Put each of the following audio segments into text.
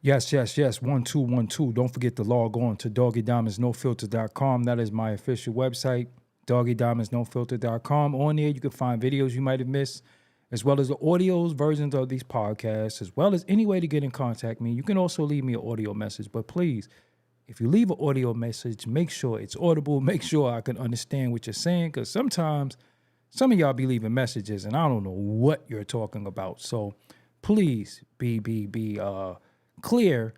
Yes, yes, yes. 1212. Don't forget to log on to doggydiamondsnofilter.com. That is my official website, doggydiamondsnofilter.com. On there, you can find videos you might have missed, as well as the audios versions of these podcasts, as well as any way to get in contact with me. You can also leave me an audio message, but please, if you leave an audio message, make sure it's audible. Make sure I can understand what you're saying, because sometimes some of y'all be leaving messages and I don't know what you're talking about. So please be clear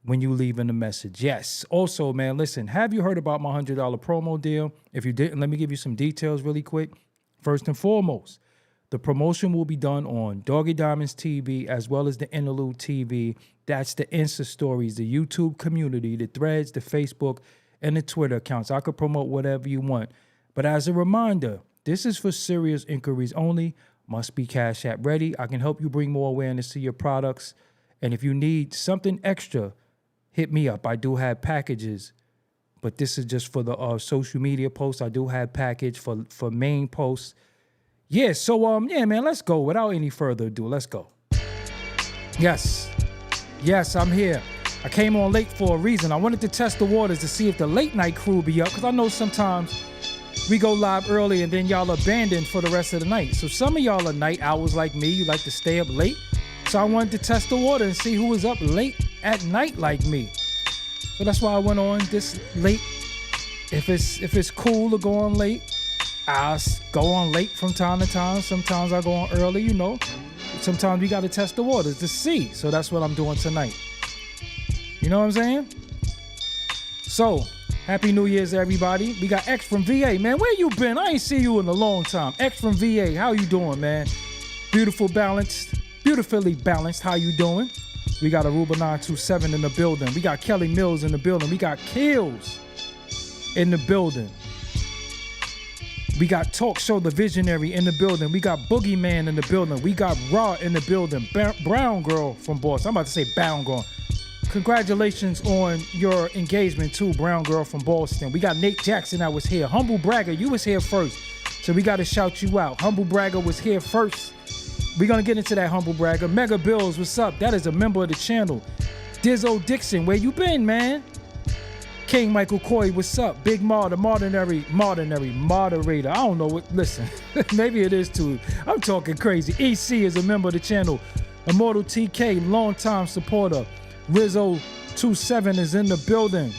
when you leave in a message. Yes. Also, man, listen, have you heard about my $100 promo deal? If you didn't, let me give you some details really quick. First and foremost, the promotion will be done on Doggy Diamonds TV as well as the Interlude TV. That's the Insta stories, the YouTube community, the threads, the Facebook, and the Twitter accounts. I could promote whatever you want. But as a reminder, this is for serious inquiries only. Must be Cash App ready. I can help you bring more awareness to your products. And if you need something extra, hit me up. I do have packages, but this is just for the social media posts. I do have package for main posts. Yeah, so yeah, man, let's go. Without any further ado, let's go. Yes, I'm here. I came on late for a reason. I wanted to test the waters to see if the late night crew be up, because I know sometimes we go live early and then y'all abandon for the rest of the night. So some of y'all are night owls like me. You like to stay up late. So I wanted to test the water and see who was up late at night like me. So that's why I went on this late. If it's cool to go on late, I'll go on late from time to time. Sometimes I go on early, you know. Sometimes we got to test the waters to see. So that's what I'm doing tonight. You know what I'm saying? So, Happy New Year's, everybody. We got X from VA. Man, where you been? I ain't seen you in a long time. X from VA, how you doing, man? Beautifully balanced. How you doing? We got Aruba 927 in the building. We got Kelly Mills in the building. We got Kills in the building. We got Talk Show the Visionary in the building. We got Boogeyman in the building. We got Raw in the building. Brown Girl from Boston. I'm about to say Brown Girl. Congratulations on your engagement too, Brown Girl from Boston. We got Nate Jackson that was here. Humble Bragger, you was here first. So we got to shout you out. Humble Bragger was here first. We're going to get into that, Humble Bragger. Mega Bills, what's up? That is a member of the channel. Dizzo Dixon, where you been, man? King Michael Coy, what's up? Big Ma, the moderator. I don't know what, listen, maybe it is too. I'm talking crazy. EC is a member of the channel. Immortal TK, longtime supporter. Rizzo27 is in the building.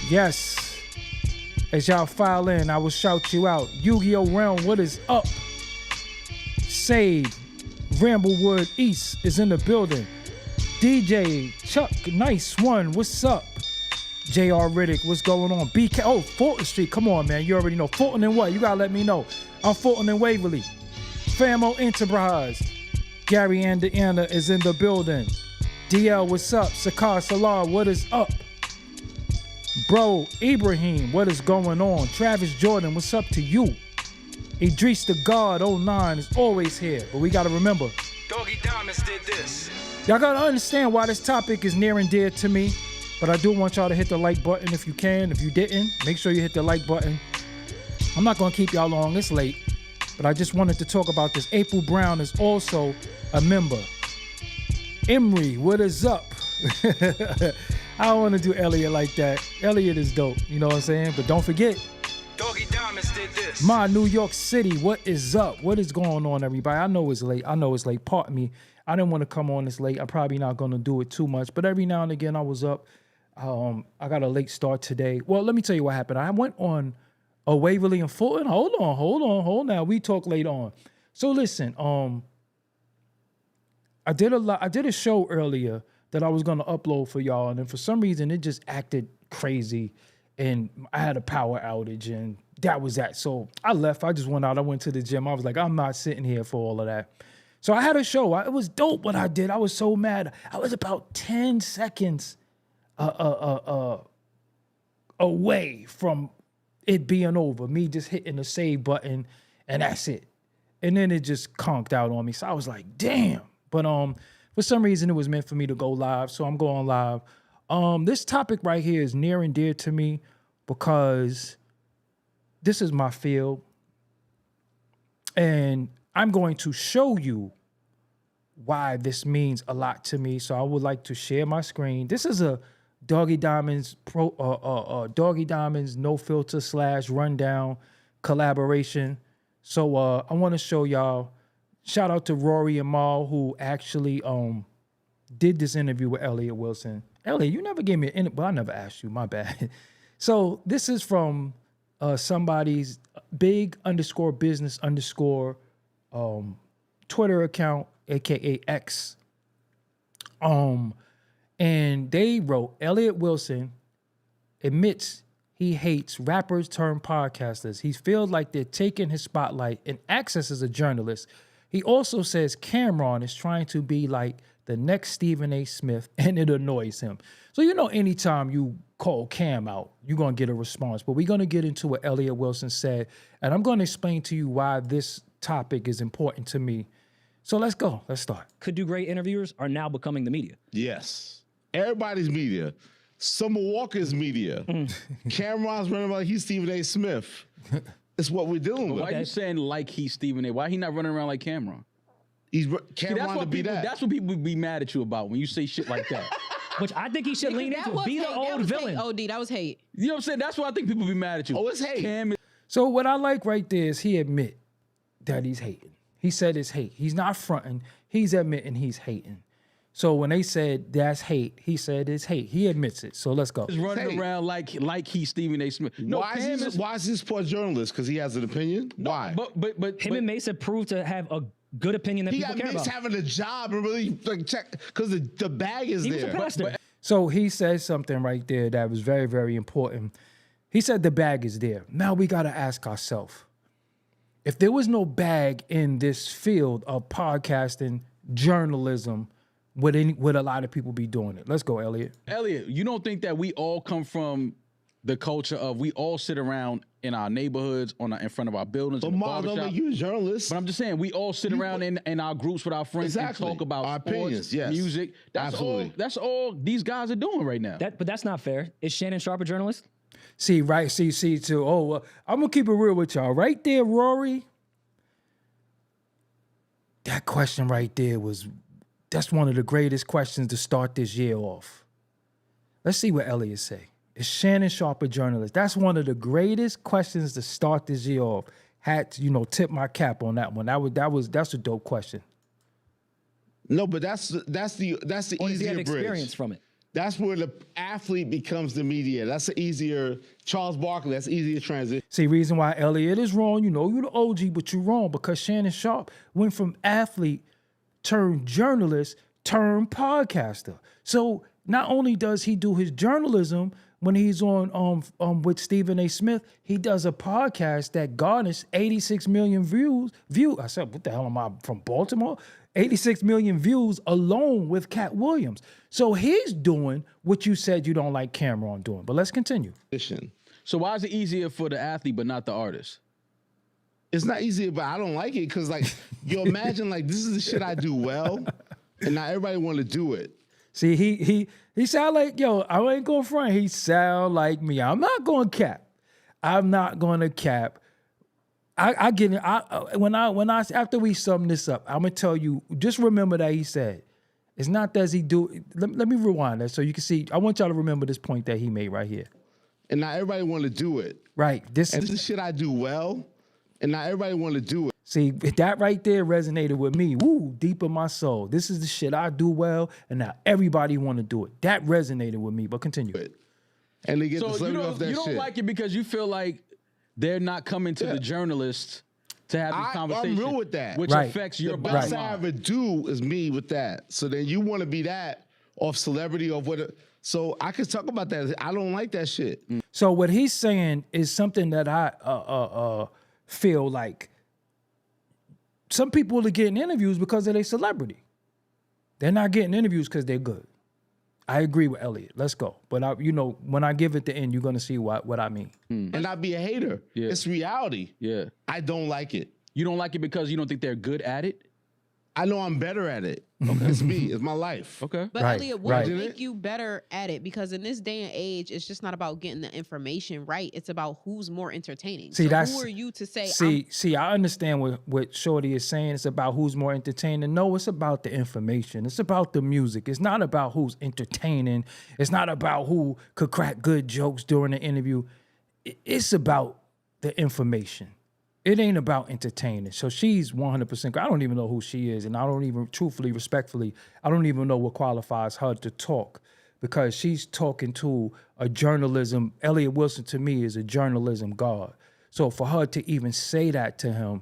Yes. As y'all file in, I will shout you out. Yu-Gi-Oh! Realm, what is up? Sade, Ramblewood East is in the building. DJ Chuck, nice one. What's up? JR Riddick, what's going on? BK, oh, Fulton Street. Come on, man. You already know. Fulton and what? You gotta let me know. I'm Fulton and Waverly. Famo Enterprise. Gary Anna is in the building. DL, what's up? Sakar Salar, what is up? Bro, Ibrahim, what is going on? Travis Jordan, what's up to you? Idris the God 09 is always here, but we gotta remember, Doggy Diamonds did this. Y'all gotta understand why this topic is near and dear to me, but I do want y'all to hit the like button if you can. If you didn't, make sure you hit the like button. I'm not gonna keep y'all long, it's late, but I just wanted to talk about this. April Brown is also a member. Emery, what is up? I don't want to do Elliot like that. Elliot is dope, you know what I'm saying? But don't forget, Doggy Diamonds did this. my New York City, what is up? What is going on, everybody? I know it's late. Pardon me. I didn't want to come on this late. I'm probably not going to do it too much. But every now and again, I was up. I got a late start today. Well, let me tell you what happened. I went on a Waverly and Fulton. Hold on. Now, we talk later on. So listen, I did a show earlier that I was going to upload for y'all. And then for some reason, it just acted crazy. And I had a power outage, and that was that. So I left. I just went out. I went to the gym. I was like, I'm not sitting here for all of that. So I had a show. It was dope what I did. I was so mad. I was about 10 seconds away from it being over, me just hitting the save button, and that's it. And then it just conked out on me. So I was like, damn. But for some reason, it was meant for me to go live, so I'm going live. This topic right here is near and dear to me because this is my field. And I'm going to show you why this means a lot to me. So I would like to share my screen. This is a Doggie Diamonds Doggie Diamonds No Filter / Rundown collaboration. So I want to show y'all. Shout out to Rory and Mal, who actually did this interview with Elliot Wilson. Elliot, you never gave me an interview. Well, I never asked you. My bad. So this is from somebody's big_business_ Twitter account, aka X. And they wrote, Elliot Wilson admits he hates rappers turned podcasters. He feels like they're taking his spotlight and access as a journalist. He also says Cam'ron is trying to be like the next Stephen A. Smith, and it annoys him. So, you know, anytime you call Cam out, you're going to get a response. But we're going to get into what Elliot Wilson said, and I'm going to explain to you why this topic is important to me. So let's go. Let's start. Could do great interviewers are now becoming the media. Yes. Everybody's media. Summer Walker's media. Cam'ron's running like he's Stephen A. Smith. It's what we're dealing with. Why are you saying like he's Stephen A? Why he not running around like Cam'ron? He's See, Cam'ron to be that. That's what people be mad at you about when you say shit like that. Which I think he should lean into. Be the old villain. OD, that was hate. You know what I'm saying? That's why I think people be mad at you. Oh, it's hate. Cam is So what I like right there is he admit that he's hating. He said it's hate. He's not fronting. He's admitting he's hating. So when they said that's hate, he said it's hate. He admits it. So let's go. running around like he's Stephen A. Smith. No, why is he support journalists? Because he has an opinion? Why? But Him and Mase have proved to have a good opinion that he people got care Mase about. having a job and really like check because the bag is He was a there. pastor. So he said something right there that was very, very important. He said the bag is there. Now we got to ask ourselves, if there was no bag in this field of podcasting, journalism, would a lot of people be doing it? Let's go, Elliot. Elliot, you don't think that we all come from the culture of we all sit around in our neighborhoods, in front of our buildings, But in the Ma, don't barbershop? make you a journalist. But I'm just saying, we all sit around in our groups with our friends Exactly. and talk about Our sports, opinions, yes. music. Absolutely. That's all these guys are doing right now. But that's not fair. Is Shannon Sharp a journalist? See, right, too. Oh, I'm going to keep it real with y'all. Right there, Rory, that question right there that's one of the greatest questions to start this year off. Let's see what Elliot say. Is Shannon Sharp a journalist? That's one of the greatest questions to start this year off. Had to, tip my cap on that one. That's a dope question. No, but that's the Or does he easier have bridge. experience from it? That's where the athlete becomes the media. That's the easier Charles Barkley. That's easier transition. See, reason why Elliot is wrong, you the OG, but you're wrong because Shannon Sharp went from athlete turned journalist turned podcaster. So not only does he do his journalism when he's on with Stephen A. Smith, he does a podcast that garners 86 million views. I said, what the hell am I from Baltimore? 86 million views alone with Cat Williams. So he's doing what you said you don't like Cam'ron doing. But let's continue. So why is it easier for the athlete but not the artist? It's not easy, but I don't like it because, like, you imagine, like, this is the shit I do well, and not everybody want to do it. See, he sound like, I ain't going to front. He sound like me. I'm not going to cap. I'm not going to cap. I get it. After we sum this up, I'm going to tell you, just remember that he said, it's not that he do. Let me rewind that so you can see. I want y'all to remember this point that he made right here. And not everybody want to do it. Right. This is the shit I do well, and not everybody want to do it. See, that right there resonated with me. Woo, deep in my soul. This is the shit I do well, and now everybody want to do it. That resonated with me, but continue. And they get the So celebrity off that shit. you don't like it because you feel like they're not coming to the journalists to have these conversations. I'm real with that. Which affects your the bottom best I line. ever do is me with that. So then you want to be that off celebrity of what. So I can talk about that. I don't like that shit. So what he's saying is something that I feel like some people are getting interviews because of their celebrity. They're not getting interviews because they're good. I agree with Elliot. Let's go. But when I give it the end, you're gonna see what I mean. And not be a hater. Yeah. It's reality. Yeah. I don't like it. You don't like it because you don't think they're good at it? I know I'm better at it. It's me. It's my life. Okay. But Right, Elliot, what right. would make you better at it? Because in this day and age, it's just not about getting the information right. It's about who's more entertaining. See, so that's- who are you to say? See, I understand what Shorty is saying. It's about who's more entertaining. No, it's about the information. It's about the music. It's not about who's entertaining. It's not about who could crack good jokes during the interview. It's about the information. It ain't about entertaining. So she's 100%. I don't even know who she is. And I don't even, truthfully, respectfully, I don't even know what qualifies her to talk because she's talking to a journalism. Elliot Wilson, to me, is a journalism god. So for her to even say that to him,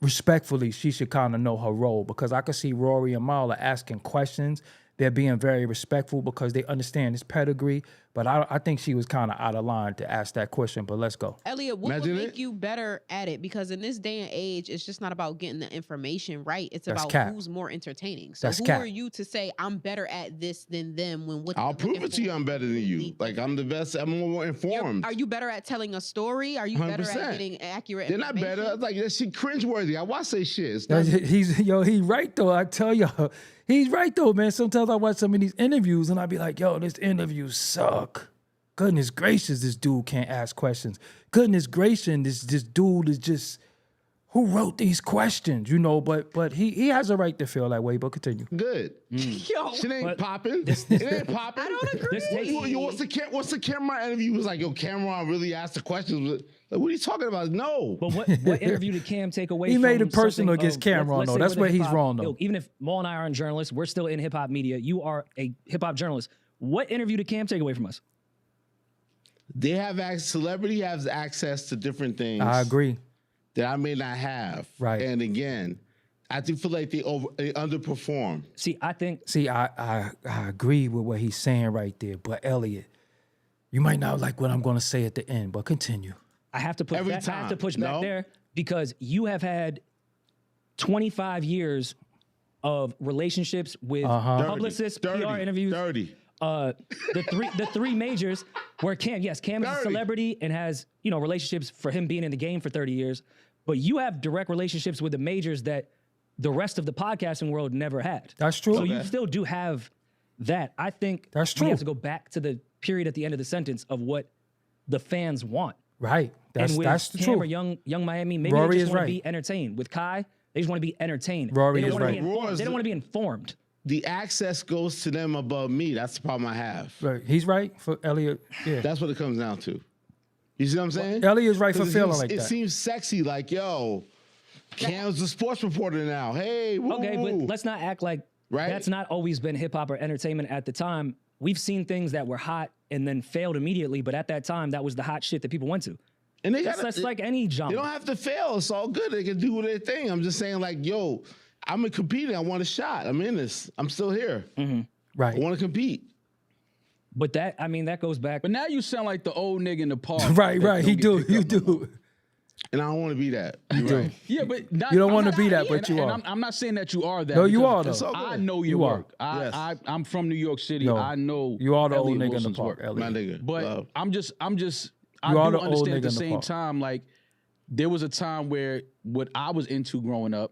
respectfully, she should kind of know her role because I could see Rory and Marla asking questions. They're being very respectful because they understand his pedigree. But I think she was kind of out of line to ask that question. But let's go. Elliot, what Imagine would it. make you better at it? Because in this day and age, it's just not about getting the information right. It's That's about cap. who's more entertaining. So That's who cap. are you to say I'm better at this than them? When what I'll they're looking prove it to you for I'm better than you. completely Like, I'm the best. I'm more informed. Are you better at telling a story? Are you better 100%. at getting accurate They're not information? better. Like, that shit cringeworthy. I watch say shit. It's not, He's right though. I tell y'all, he's right though, man. Sometimes I watch some of these interviews and I be like, yo, this interview suck. Goodness gracious, this dude can't ask questions. Goodness gracious, this dude is just who wrote these questions, you know? But he has a right to feel that way. But continue. good. Yo, Shit ain't But popping. It ain't popping. I don't agree. This takes- What's the Cam'ron interview? It was like, yo, Cam'ron really asked the questions. Like, what are you talking about? No. But what interview did Cam take away He from made it personal something against of- Cam'ron, let's though. say That's with where a he's hip-hop- wrong, though. Yo, even if Maul and I aren't journalists, we're still in hip hop media. You are a hip hop journalist. What interview did Cam take away from us? They have celebrity has access to different things. I agree. That I may not have. Right. And again, I do feel like they underperform. See, I think See, I agree with what he's saying right there. But Elliot, you might not like what I'm going to say at the end, but continue. I have to push Every back. I have to time. push back No? there because you have had 25 years of relationships with publicists, PR interviews. 30. The three majors where Cam is a 30. celebrity and has, relationships for him being in the game for 30 years. But you have direct relationships with the majors that the rest of the podcasting world never had. That's true. So you still do have that. I think That's we true. have to go back to the period at the end of the sentence of what the fans want. Right. And with That's the Cam or truth. young Miami, maybe Rory they is just want right. to be entertained. With Kai, they just want to be entertained. Rory they is don't wanna right. be informed. Rory's They don't the- want to be informed. The access goes to them above me. That's the problem I have. Right. He's right for Elliot. Yeah. That's what it comes down to. You see what I'm saying? Elliot is right for 'Cause feeling like it that. seems sexy, like, yo, Cam's a sports reporter now. Hey, woo. Okay, but let's not act like Right? that's not always been hip hop or entertainment at the time. We've seen things that were hot and then failed immediately, but at that time, that was the hot shit that people went to. And they That's like any They genre. don't have to fail. It's all good. They can do their thing. I'm just saying, like, yo, I'm competing. I want a shot. I'm in this. I'm still here. I Right. want to compete. But that goes back. But now you sound like the old nigga in the park. Right, that right. don't He get do. picked You up no more. do. And I don't want to be that. You're right. Yeah, but not, You don't I'm wanna not- be that, and- but you and are. I'm not saying that you are that. No, you because are, though. It's all I good. know your You are. work. Yes. I'm from New York City. Yo, I know You are the Elliot old nigga in the Wilson's park, work. Elliot. My nigga. But love. I You do are the old understand nigga at the in the same park. time, like there was a time where what I was into growing up,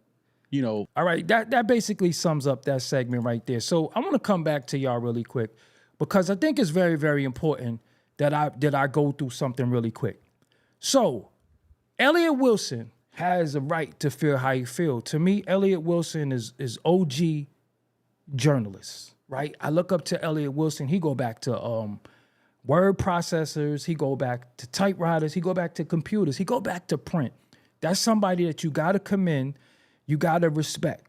All right, that basically sums up that segment right there. So I want to come back to y'all really quick because I think it's very, very important that I go through something really quick. So Elliot Wilson has a right to feel how he feel. To me, Elliot Wilson is OG journalist, right? I look up to Elliot Wilson. He go back to word processors. He go back to typewriters. He go back to computers. He go back to print. That's somebody that you got to commend. You got to respect.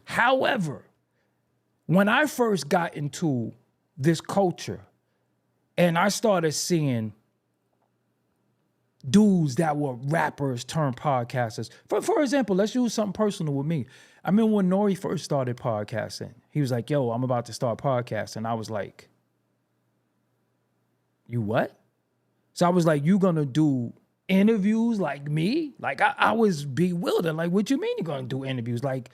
However, when I first got into this culture and I started seeing dudes that were rappers turned podcasters. For example, let's use something personal with me. I remember when Nori first started podcasting. He was like, yo, I'm about to start podcasting. I was like, you what? So I was like, you gonna do interviews like me? Like I was bewildered. Like, what you mean you're gonna do interviews? Like,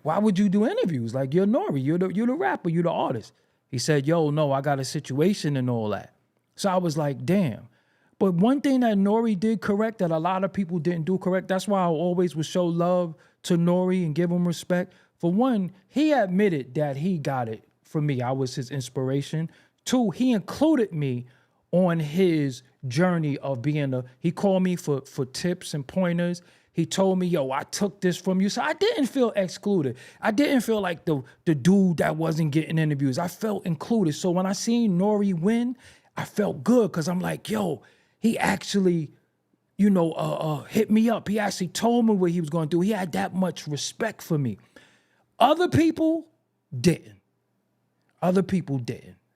why would you do interviews? Like, you're Nori, you're the rapper, you're the artist. He said, yo, no, I got a situation and all that. So I was like, damn. But one thing that Nori did correct that a lot of people didn't do correct, that's why I always would show love to Nori and give him respect. For one, he admitted that he got it from me. I was his inspiration. Two, he included me on his journey of being he called me for tips and pointers. He told me, yo, I took this from you. So I didn't feel excluded. I didn't feel like the dude that wasn't getting interviews. I felt included. So when I seen Nori win, I felt good because I'm like, yo, he actually, hit me up. He actually told me what he was going to do. He had that much respect for me. Other people didn't.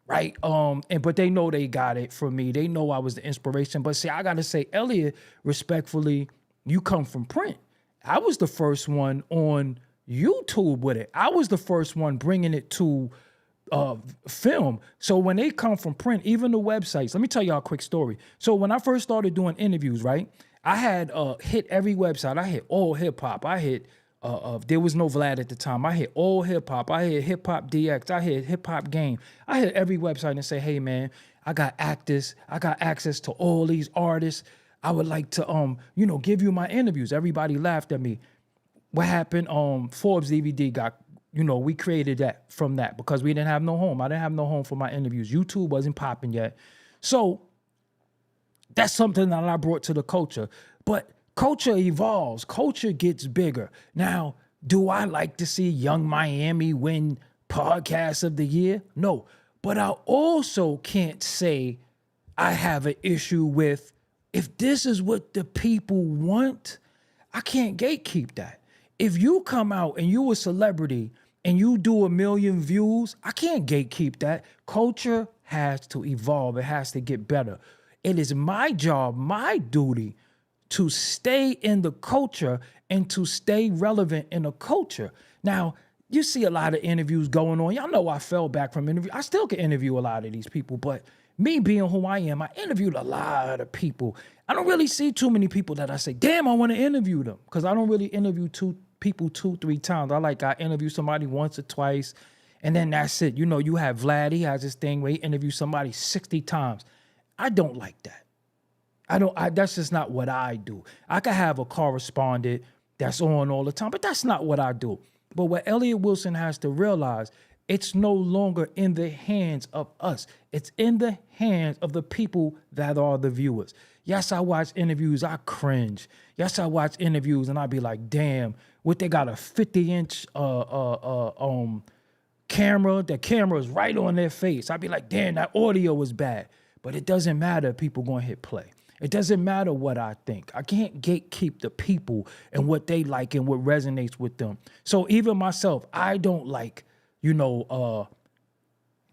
Right? But they know they got it from me. They know I was the inspiration. But see, I gotta say, Elliot, respectfully, you come from print. I was the first one on YouTube with it. I was the first one bringing it to film. So when they come from print, even the websites, let me tell y'all a quick story. So when I first started doing interviews, right, I had hit every website. I hit All Hip Hop. I hit there was no Vlad at the time. I hit All Hip Hop. I hit Hip Hop DX. I hit Hip Hop Game. I hit every website and say, hey man, I got actors. I got access to all these artists. I would like to give you my interviews. Everybody laughed at me. What happened? Forbes DVD got, we created that from that because we didn't have no home. I didn't have no home for my interviews. YouTube wasn't popping yet. So that's something that I brought to the culture. But culture evolves. Culture gets bigger. Now, do I like to see Young Miami win Podcast of the Year? No. But I also can't say I have an issue with, if this is what the people want, I can't gatekeep that. If you come out and you a celebrity and you do 1 million views, I can't gatekeep that. Culture has to evolve. It has to get better. It is my job, my duty to stay in the culture and to stay relevant in the culture. Now, you see a lot of interviews going on. Y'all know I fell back from interviews. I still can interview a lot of these people, but me being who I am, I interviewed a lot of people. I don't really see too many people that I say, damn, I want to interview them, because I don't really interview people 2-3 times. I interview somebody once or twice, and then that's it. You have Vlad, he has this thing where he interviews somebody 60 times. I don't like that. That's just not what I do. I could have a correspondent that's on all the time, but that's not what I do. But what Elliot Wilson has to realize, it's no longer in the hands of us. It's in the hands of the people that are the viewers. Yes, I watch interviews, I cringe. Yes, I watch interviews and I be like, damn, what, they got a 50-inch camera? The camera is right on their face. I'd be like, damn, that audio is bad. But it doesn't matter if people gonna hit play. It doesn't matter what I think. I can't gatekeep the people and what they like and what resonates with them. So even myself, I don't like,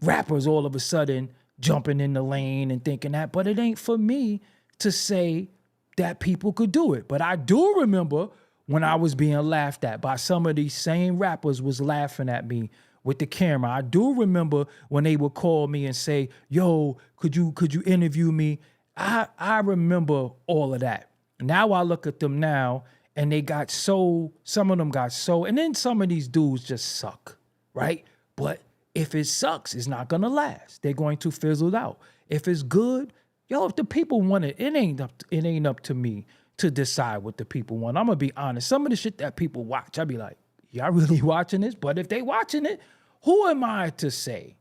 rappers all of a sudden jumping in the lane and thinking that, but it ain't for me to say that people could do it. But I do remember when I was being laughed at by some of these same rappers was laughing at me with the camera. I do remember when they would call me and say, yo, could you interview me? I remember all of that. Now I look at them now and some of them got and then some of these dudes just suck, right? But if it sucks, it's not gonna last. They're going to fizzle out. If it's good, if the people want it, it ain't up to me to decide what the people want. I'm gonna be honest. Some of the shit that people watch, I'd be like, y'all really watching this? But if they watching it, who am I to say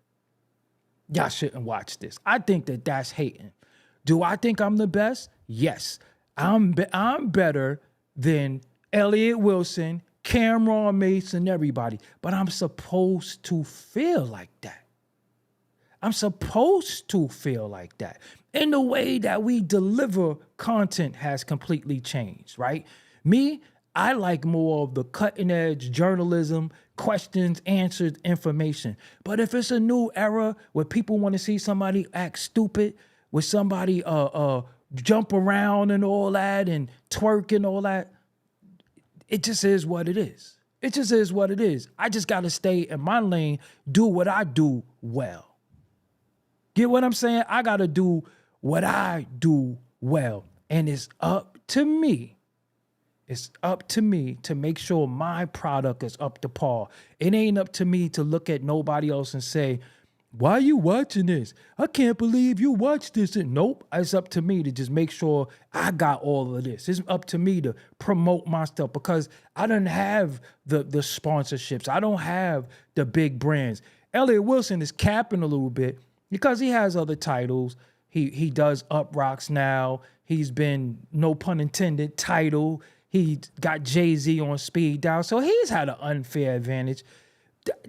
y'all shouldn't watch this? I think that that's hating. Do I think I'm the best? Yes. I'm better than Elliot Wilson, Cam'ron and Mase, and everybody. But I'm supposed to feel like that. I'm supposed to feel like that. And the way that we deliver content has completely changed, right? Me, I like more of the cutting edge journalism, questions, answered information. But if it's a new era where people want to see somebody act stupid, with somebody jump around and all that and twerk and all that, it just is what it is. It just is what it is. I just got to stay in my lane, do what I do well. Get what I'm saying? I got to do what I do well. And it's up to me. It's up to me to make sure my product is up to par. It ain't up to me to look at nobody else and say, why are you watching this? I can't believe you watched this. And nope, it's up to me to just make sure I got all of this. It's up to me to promote my stuff because I don't have the sponsorships. I don't have the big brands. Elliot Wilson is capping a little bit because he has other titles. He does Up Rocks now. He's been, no pun intended, title. He got Jay-Z on speed dial. So he's had an unfair advantage.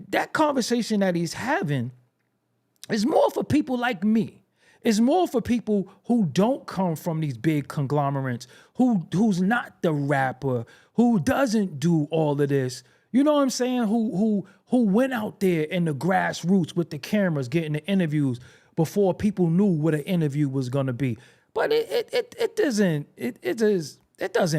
That conversation that he's having is more for people like me. It's more for people who don't come from these big conglomerates, who's not the rapper, who doesn't do all of this. You know what I'm saying? Who went out there in the grassroots with the cameras, getting the interviews before people knew what an interview was gonna be. But it doesn't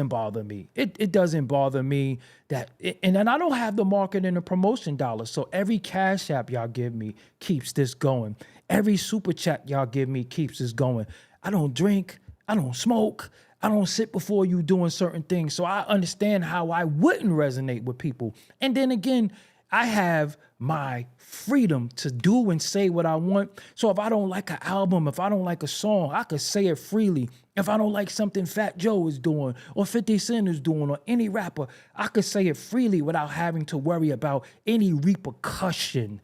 bother me. It doesn't bother me and then I don't have the marketing and the promotion dollars. So every Cash App y'all give me keeps this going. Every super chat y'all give me keeps this going. I don't drink. I don't smoke. I don't sit before you doing certain things. So I understand how I wouldn't resonate with people. And then again, I have my freedom to do and say what I want. So if I don't like an album, if I don't like a song, I could say it freely. If I don't like something Fat Joe is doing or 50 Cent is doing or any rapper, I could say it freely without having to worry about any repercussion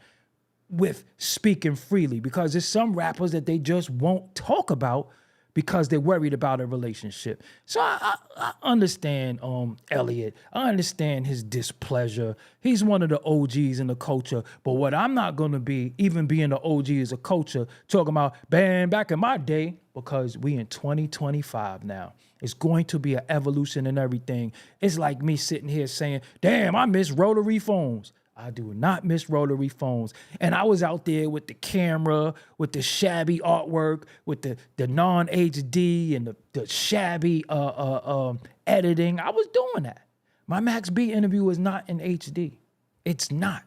with speaking freely, because there's some rappers that they just won't talk about because they're worried about a relationship. So I understand Elliot. I understand his displeasure. He's one of the OGs in the culture. But what I'm not going to be, even being the OG as a culture, talking about, man, back in my day, because we in 2025 now. It's going to be an evolution and everything. It's like me sitting here saying, damn, I miss rotary phones. I do not miss rotary phones. And I was out there with the camera, with the shabby artwork, with the non-HD and the shabby editing. I was doing that. My Max B interview is not in HD. It's not.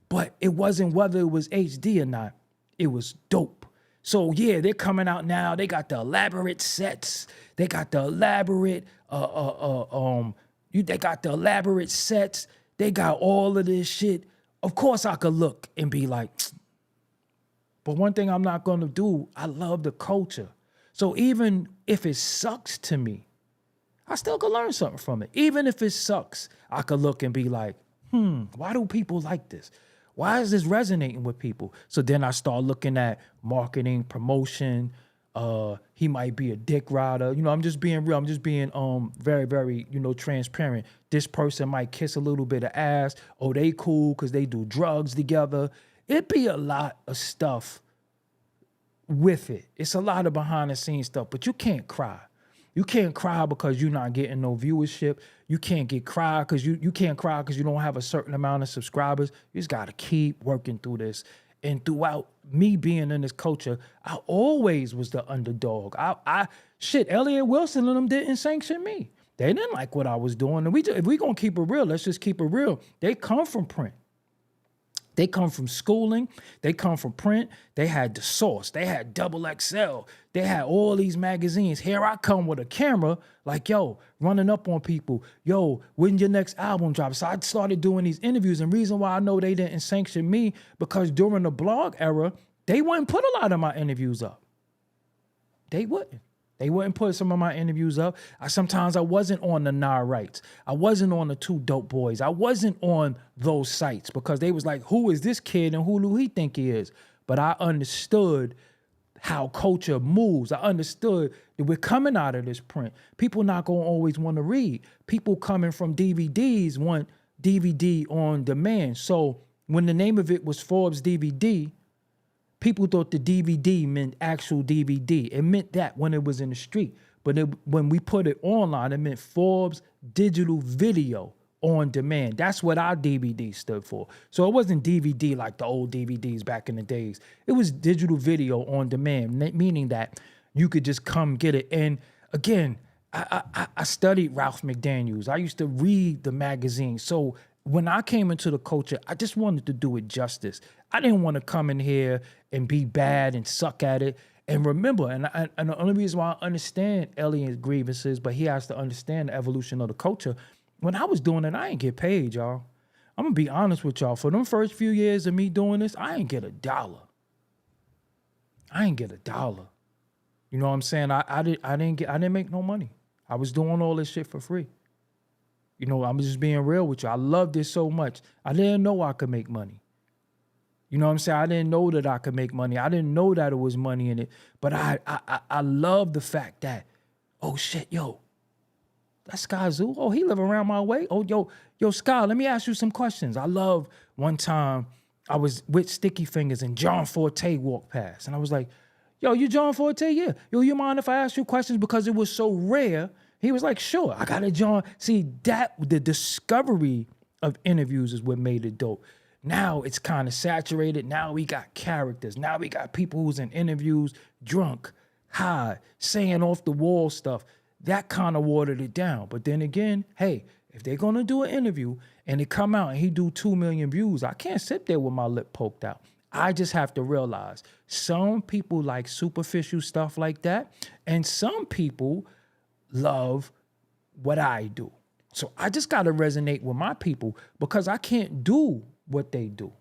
But it wasn't whether it was HD or not. It was dope. So yeah, they're coming out now. They got the elaborate sets. They got the elaborate they got the elaborate sets. They got all of this shit. Of course I could look and be like, but one thing I'm not gonna do, I love the culture. So even if it sucks to me, I still could learn something from it. Even if it sucks, I could look and be like, why do people like this? Why is this resonating with people? So then I start looking at marketing, promotion. He might be a dick rider. You know, I'm just being real. I'm just being very, very, transparent. This person might kiss a little bit of ass. Oh, they cool because they do drugs together. It'd be a lot of stuff with it. It's a lot of behind the scenes stuff, but you can't cry. You can't cry because you're not getting no viewership. You can't cry because you can't cry because you don't have a certain amount of subscribers. You just got to keep working through this. And throughout me being in this culture, I always was the underdog. Elliot Wilson and them didn't sanction me. They didn't like what I was doing. And if we gonna keep it real, let's just keep it real. They come from print. They come from schooling. They come from print. They had The Source. They had XXL. They had all these magazines. Here I come with a camera, like, yo, running up on people. Yo, when your next album drops? So I started doing these interviews. And reason why I know they didn't sanction me, because during the blog era, they wouldn't put a lot of my interviews up. They wouldn't. They wouldn't put some of my interviews up. Sometimes I wasn't on the Nah Rights. I wasn't on the Two Dope Boys. I wasn't on those sites because they was like, who is this kid and who do he think he is? But I understood how culture moves. I understood that we're coming out of this print. People not going to always want to read. People coming from DVDs want DVD on demand. So when the name of it was Forbes DVD, people thought the DVD meant actual DVD. It meant that when it was in the street. But when we put it online, it meant Forbes Digital Video on Demand. That's what our DVD stood for. So it wasn't DVD like the old DVDs back in the days. It was Digital Video on Demand, meaning that you could just come get it. And again, I studied Ralph McDaniels. I used to read the magazine. So when I came into the culture, I just wanted to do it justice. I didn't want to come in here and be bad and suck at it. And remember, and the only reason why I understand Elliot's grievances, but he has to understand the evolution of the culture. When I was doing it, I ain't get paid, y'all. I'm going to be honest with y'all. For them first few years of me doing this, I ain't get $1. I ain't get $1. You know what I'm saying? I didn't make no money. I was doing all this shit for free. You know, I'm just being real with you. I loved it so much. I didn't know I could make money. You know what I'm saying? I didn't know that I could make money. I didn't know that it was money in it. But I love the fact that, oh shit, yo, that's Sky Zoo. Oh, he live around my way. Oh, yo, Sky, let me ask you some questions. I love one time I was with Sticky Fingers and John Forte walked past. And I was like, yo, you John Forte? Yeah. Yo, you mind if I ask you questions? Because it was so rare. He was like, sure, I got a John. See, the discovery of interviews is what made it dope. Now it's kind of saturated. Now we got characters. Now we got people who's in interviews, drunk, high, saying off the wall stuff. That kind of watered it down. But then again, hey, if they're going to do an interview and it come out and he do 2 million views, I can't sit there with my lip poked out. I just have to realize some people like superficial stuff like that. And some people love what I do. So I just got to resonate with my people because I can't do what they do.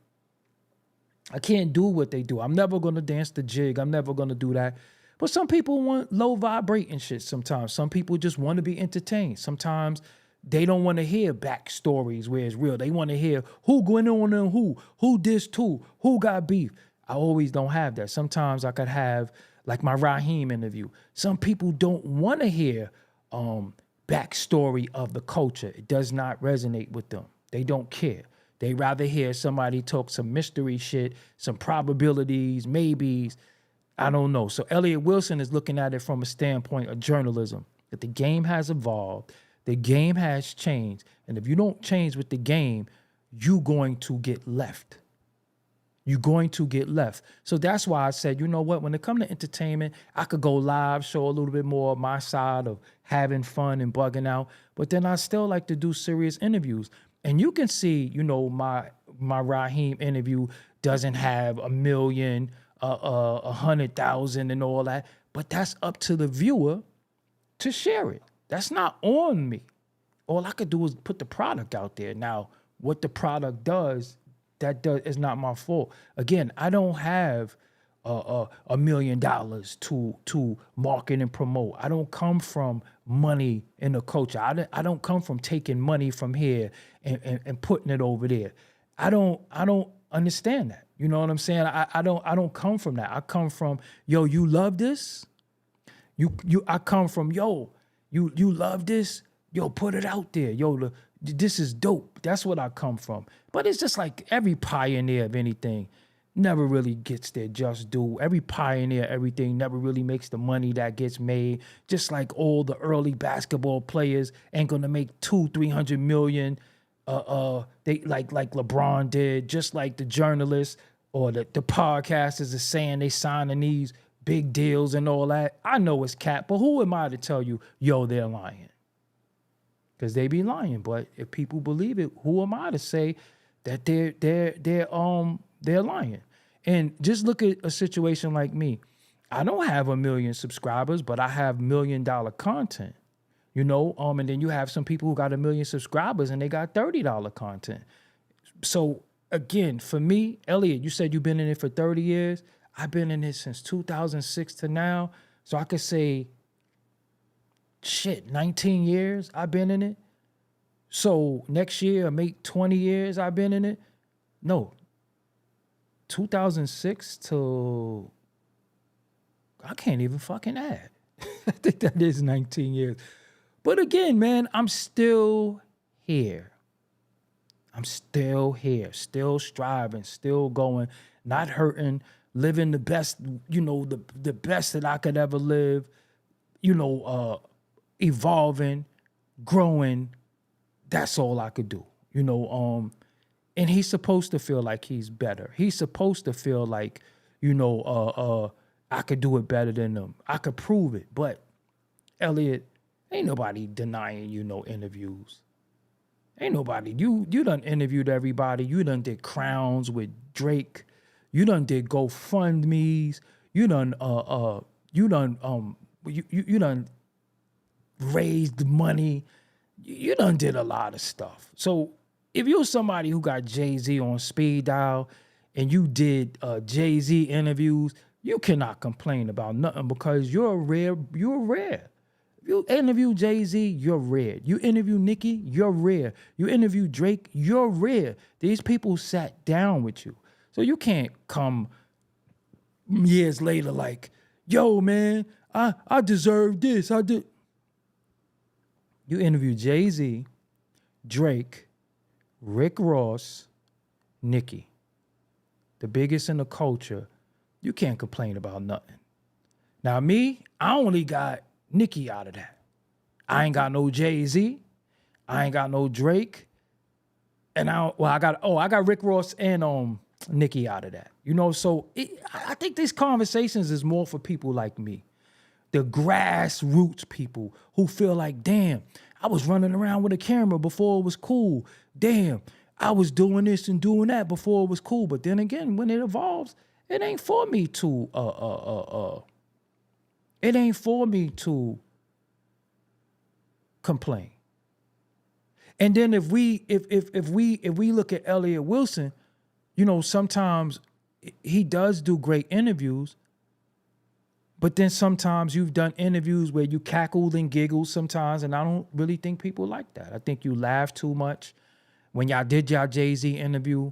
I can't do what they do. I'm never going to dance the jig. I'm never going to do that. But some people want low vibrating shit sometimes. Some people just want to be entertained. Sometimes they don't want to hear backstories where it's real. They want to hear who going on and who dissed who got beef. I always don't have that. Sometimes I could have like my Raheem interview. Some people don't want to hear backstory of the culture. It does not resonate with them. They don't care. They rather hear somebody talk some mystery shit, some probabilities, maybes. I don't know. So Elliot Wilson is looking at it from a standpoint of journalism, that the game has evolved, the game has changed, and if you don't change with the game, you're going to get left. You're going to get left. So that's why I said, you know what, when it comes to entertainment, I could go live, show a little bit more of my side of having fun and bugging out, but then I still like to do serious interviews. And you can see, you know, my Raheem interview doesn't have 1 million, 100,000 and all that, but that's up to the viewer to share it. That's not on me. All I could do is put the product out there. Now, what the product does, is not my fault. Again, I don't have $1 million to market and promote. I don't come from money in the culture. I don't come from taking money from here and putting it over there. I don't understand that. You know what I'm saying? I don't come from that. I come from, yo, you love this? I come from, yo, you love this? Yo, put it out there. Yo, this is dope. That's what I come from. But it's just like every pioneer of anything never really gets their just due. Every pioneer, everything never really makes the money that gets made. Just like all the early basketball players ain't gonna make 200-300 million. They like LeBron did. Just like the journalists or the podcasters are saying they signing these big deals and all that. I know it's cap, but who am I to tell you, yo, they're lying? Because they be lying. But if people believe it, who am I to say that they're lying? And just look at a situation like me. I don't have 1 million subscribers, but I have $1 million content, you know? And then you have some people who got 1 million subscribers and they got $30 content. So again, for me, Elliot, you said you've been in it for 30 years. I've been in it since 2006 to now. So I could say, 19 years I've been in it. So next year I make 20 years I've been in it. No, 2006 to, I can't even fucking add. I think that is 19 years. But again, man, I'm still here. I'm still here, still striving, still going, not hurting, living the best, you know, the best that I could ever live, you know, evolving, growing. That's all I could do, you know. And he's supposed to feel like he's better. He's supposed to feel like, you know, I could do it better than him. I could prove it. But Elliot, ain't nobody denying you no interviews. Ain't nobody. You done interviewed everybody. You done did crowns with Drake. You done did GoFundMe's. You done raised money. You done did a lot of stuff. So if you're somebody who got Jay-Z on speed dial and you did Jay-Z interviews, you cannot complain about nothing because you're rare. If you interview Jay-Z, you're rare. You interview Nicki, you're rare. You interview Drake, you're rare. These people sat down with you. So you can't come years later like, yo, man, I deserve this. I did. You interview Jay-Z, Drake, Rick Ross, Nicki, the biggest in the culture. You can't complain about nothing. Now me, I only got Nicki out of that. I ain't got no Jay-Z. I ain't got no Drake. And I got Rick Ross and Nicki out of that. You know, so I think these conversations is more for people like me. The grassroots people who feel like, damn, I was running around with a camera before it was cool. Damn, I was doing this and doing that before it was cool. But then again, when it evolves, it ain't for me to it ain't for me to complain. And then if we look at Elliot Wilson, you know, sometimes he does do great interviews, but then sometimes you've done interviews where you cackled and giggled sometimes, and I don't really think people like that. I think you laugh too much. When y'all did y'all Jay-Z interview,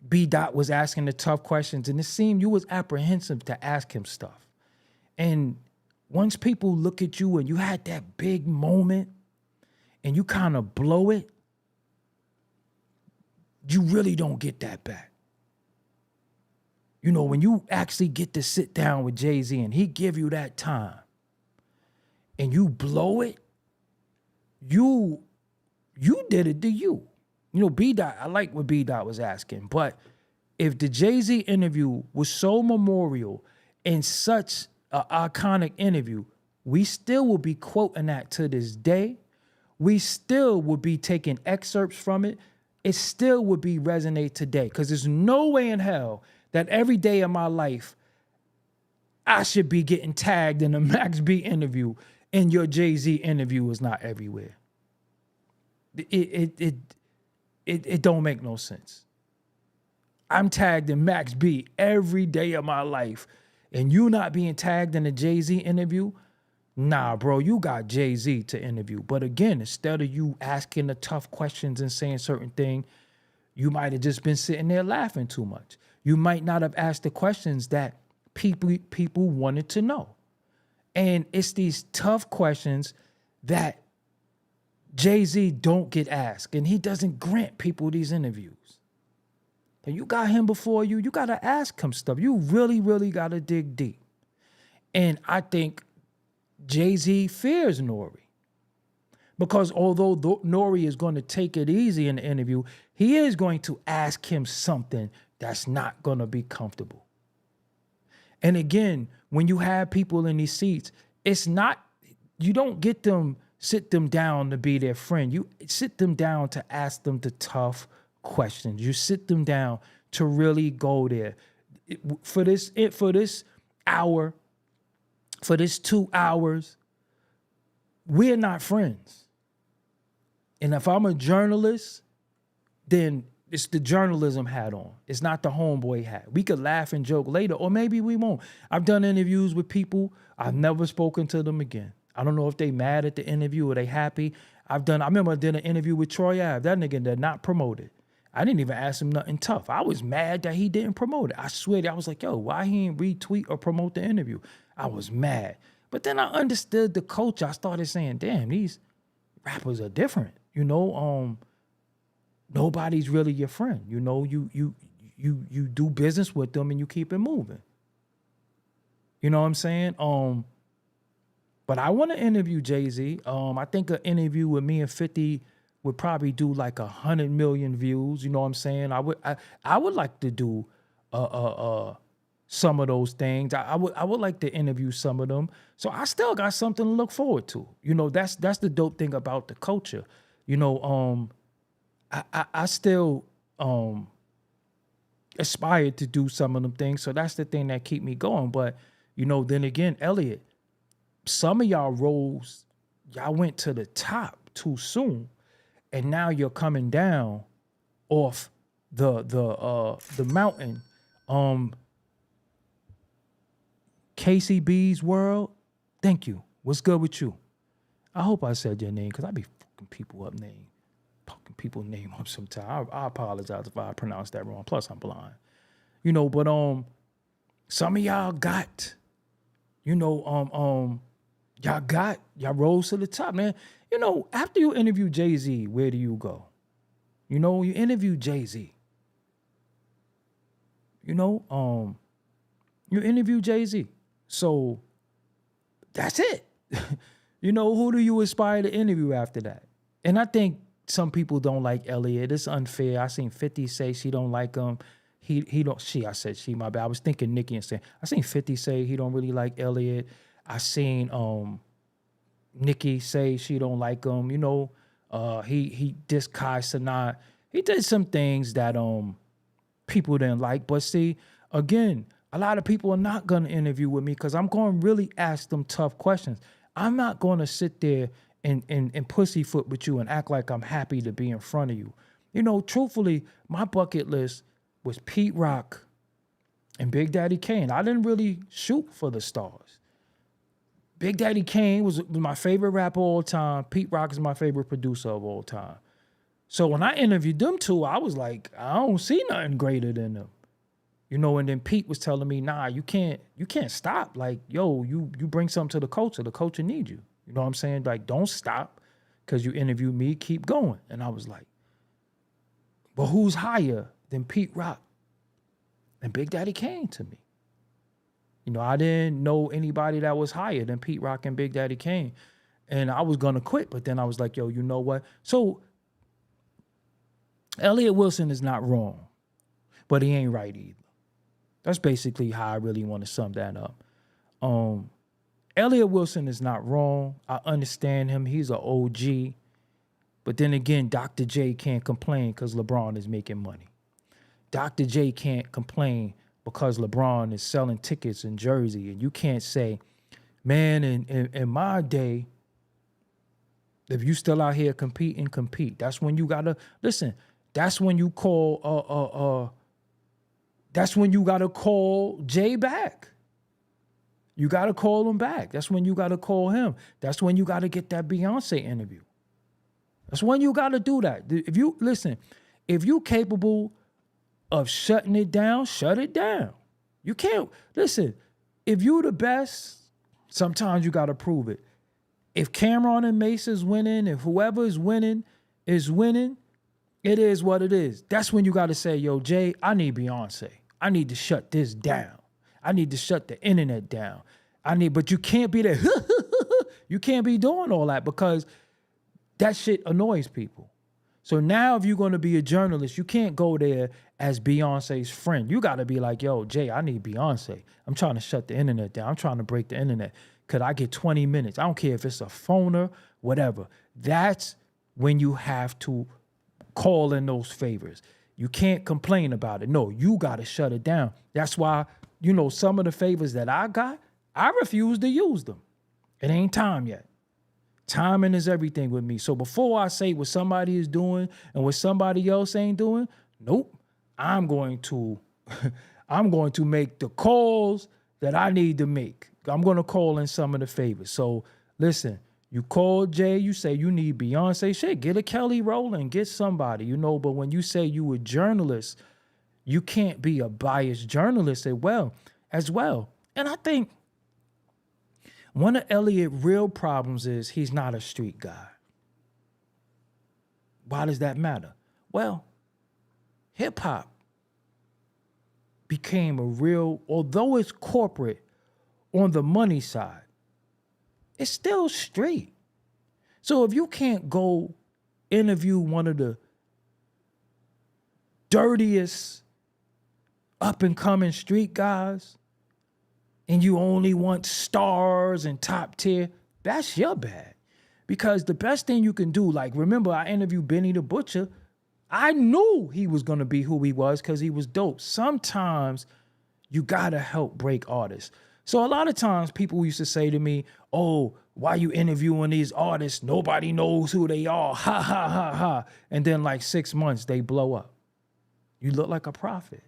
B-Dot was asking the tough questions, and it seemed you was apprehensive to ask him stuff. And once people look at you and you had that big moment and you kind of blow it, you really don't get that back. You know, when you actually get to sit down with Jay-Z and he give you that time and you blow it, you did it to you. You know, B-Dot, I like what B-Dot was asking, but if the Jay-Z interview was so memorial and such an iconic interview, we still will be quoting that to this day. We still would be taking excerpts from it. It still would be resonate today because there's no way in hell that every day of my life I should be getting tagged in a Max B interview and your Jay-Z interview is not everywhere. It don't make no sense. I'm tagged in Max B every day of my life, and you not being tagged in a Jay-Z interview? Nah, bro, you got Jay-Z to interview. But again, instead of you asking the tough questions and saying certain things, you might have just been sitting there laughing too much. You might not have asked the questions that people wanted to know. And it's these tough questions that Jay-Z don't get asked, and he doesn't grant people these interviews. And you got him before you got to ask him stuff. You really, really got to dig deep. And I think Jay-Z fears Nori. Because although Nori is going to take it easy in the interview, he is going to ask him something that's not going to be comfortable. And again, when you have people in these seats, it's not, you don't get them, sit them down to be their friend. You sit them down to ask them the tough questions. You sit them down to really go there. For this hour, for this 2 hours, we're not friends. And if I'm a journalist, then it's the journalism hat on. It's not the homeboy hat. We could laugh and joke later, or maybe we won't. I've done interviews with people. I've never spoken to them again. I don't know if they mad at the interview or they happy. I remember I did an interview with Troy Ave. That nigga did not promote it. I didn't even ask him nothing tough. I was mad that he didn't promote it. I swear, I was like, yo, why he didn't retweet or promote the interview? I was mad. But then I understood the culture. I started saying, damn, these rappers are different. You know, nobody's really your friend. You know, you do business with them and you keep it moving. You know what I'm saying? But I want to interview Jay-Z. I think an interview with me and 50 would probably do like 100 million views. You know what I'm saying? I would like to do some of those things. I would like to interview some of them. So I still got something to look forward to. You know, that's the dope thing about the culture. You know, I still aspire to do some of them things. So that's the thing that keep me going. But, you know, then again, Elliot, some of y'all roles, y'all went to the top too soon. And now you're coming down off the mountain. KCB's World, thank you. What's good with you? I hope I said your name because I be fucking people up sometimes. I apologize if I pronounced that wrong. Plus, I'm blind. But some of y'all got, y'all rose to the top, man. After you interview Jay-Z, where do you go? You interview Jay-Z. You interview Jay-Z. So that's it. Who do you aspire to interview after that? And I think some people don't like Elliot. It's unfair. I seen 50 say she don't like him. I said she, my bad. I was thinking Nicki and saying, I seen 50 say he don't really like Elliot. I seen Nicki say she don't like him. He dissed Kai Cenat. He did some things that people didn't like. But see, again, a lot of people are not gonna interview with me because I'm gonna really ask them tough questions. I'm not gonna sit there and pussyfoot with you and act like I'm happy to be in front of you. Truthfully, my bucket list was Pete Rock and Big Daddy Kane. I didn't really shoot for the stars. Big Daddy Kane was my favorite rapper of all time. Pete Rock is my favorite producer of all time. So when I interviewed them two, I was like, I don't see nothing greater than them. And then Pete was telling me, nah, you can't stop. Like, yo, you bring something to the culture. The culture needs you. You know what I'm saying? Like, don't stop because you interviewed me. Keep going. And I was like, but who's higher than Pete Rock and Big Daddy Kane to me? I didn't know anybody that was higher than Pete Rock and Big Daddy Kane. And I was going to quit, but then I was like, yo, you know what? So Elliot Wilson is not wrong, but he ain't right either. That's basically how I really want to sum that up. Elliot Wilson is not wrong. I understand him. He's an OG. But then again, Dr. J can't complain because LeBron is making money. Dr. J can't complain because LeBron is selling tickets in Jersey. And you can't say, man, in my day, if you still out here compete. That's when you gotta listen. That's when you call that's when you gotta call Jay back. You gotta call him back. That's when you gotta call him. That's when you gotta get that Beyonce interview. That's when you gotta do that. If you capable of shutting it down, shut it down. You can't listen. If you the best, sometimes you gotta prove it. If Cam'ron and Mase is winning, if whoever is winning, it is what it is. That's when you got to say, yo, Jay, I need Beyonce. I need to shut this down. I need to shut the internet down. But you can't be there. You can't be doing all that because that shit annoys people. So now if you're going to be a journalist, you can't go there as Beyonce's friend. You got to be like, yo, Jay, I need Beyonce. I'm trying to shut the internet down. I'm trying to break the internet. Could I get 20 minutes? I don't care if it's a phoner, whatever. That's when you have to call in those favors. You can't complain about it. No, you got to shut it down. That's why, some of the favors that I got, I refuse to use them. It ain't time yet. Timing is everything with me. So before I say what somebody is doing and what somebody else ain't doing, nope. I'm going to make the calls that I need to make. I'm going to call in some of the favors. So listen, you call Jay, you say you need Beyonce, shit, get a Kelly Rowland, get somebody, but when you say you a journalist, you can't be a biased journalist as well. And I think one of Elliot's real problems is he's not a street guy. Why does that matter? Well, hip hop became although it's corporate on the money side, it's still street. So if you can't go interview one of the dirtiest up and coming street guys and you only want stars and top tier, that's your bad. Because the best thing you can do, like remember I interviewed Benny the Butcher, I knew he was gonna be who he was because he was dope. Sometimes you gotta help break artists. So a lot of times people used to say to me, oh, why you interviewing these artists? Nobody knows who they are. Ha, ha, ha, ha. And then like 6 months, they blow up. You look like a prophet.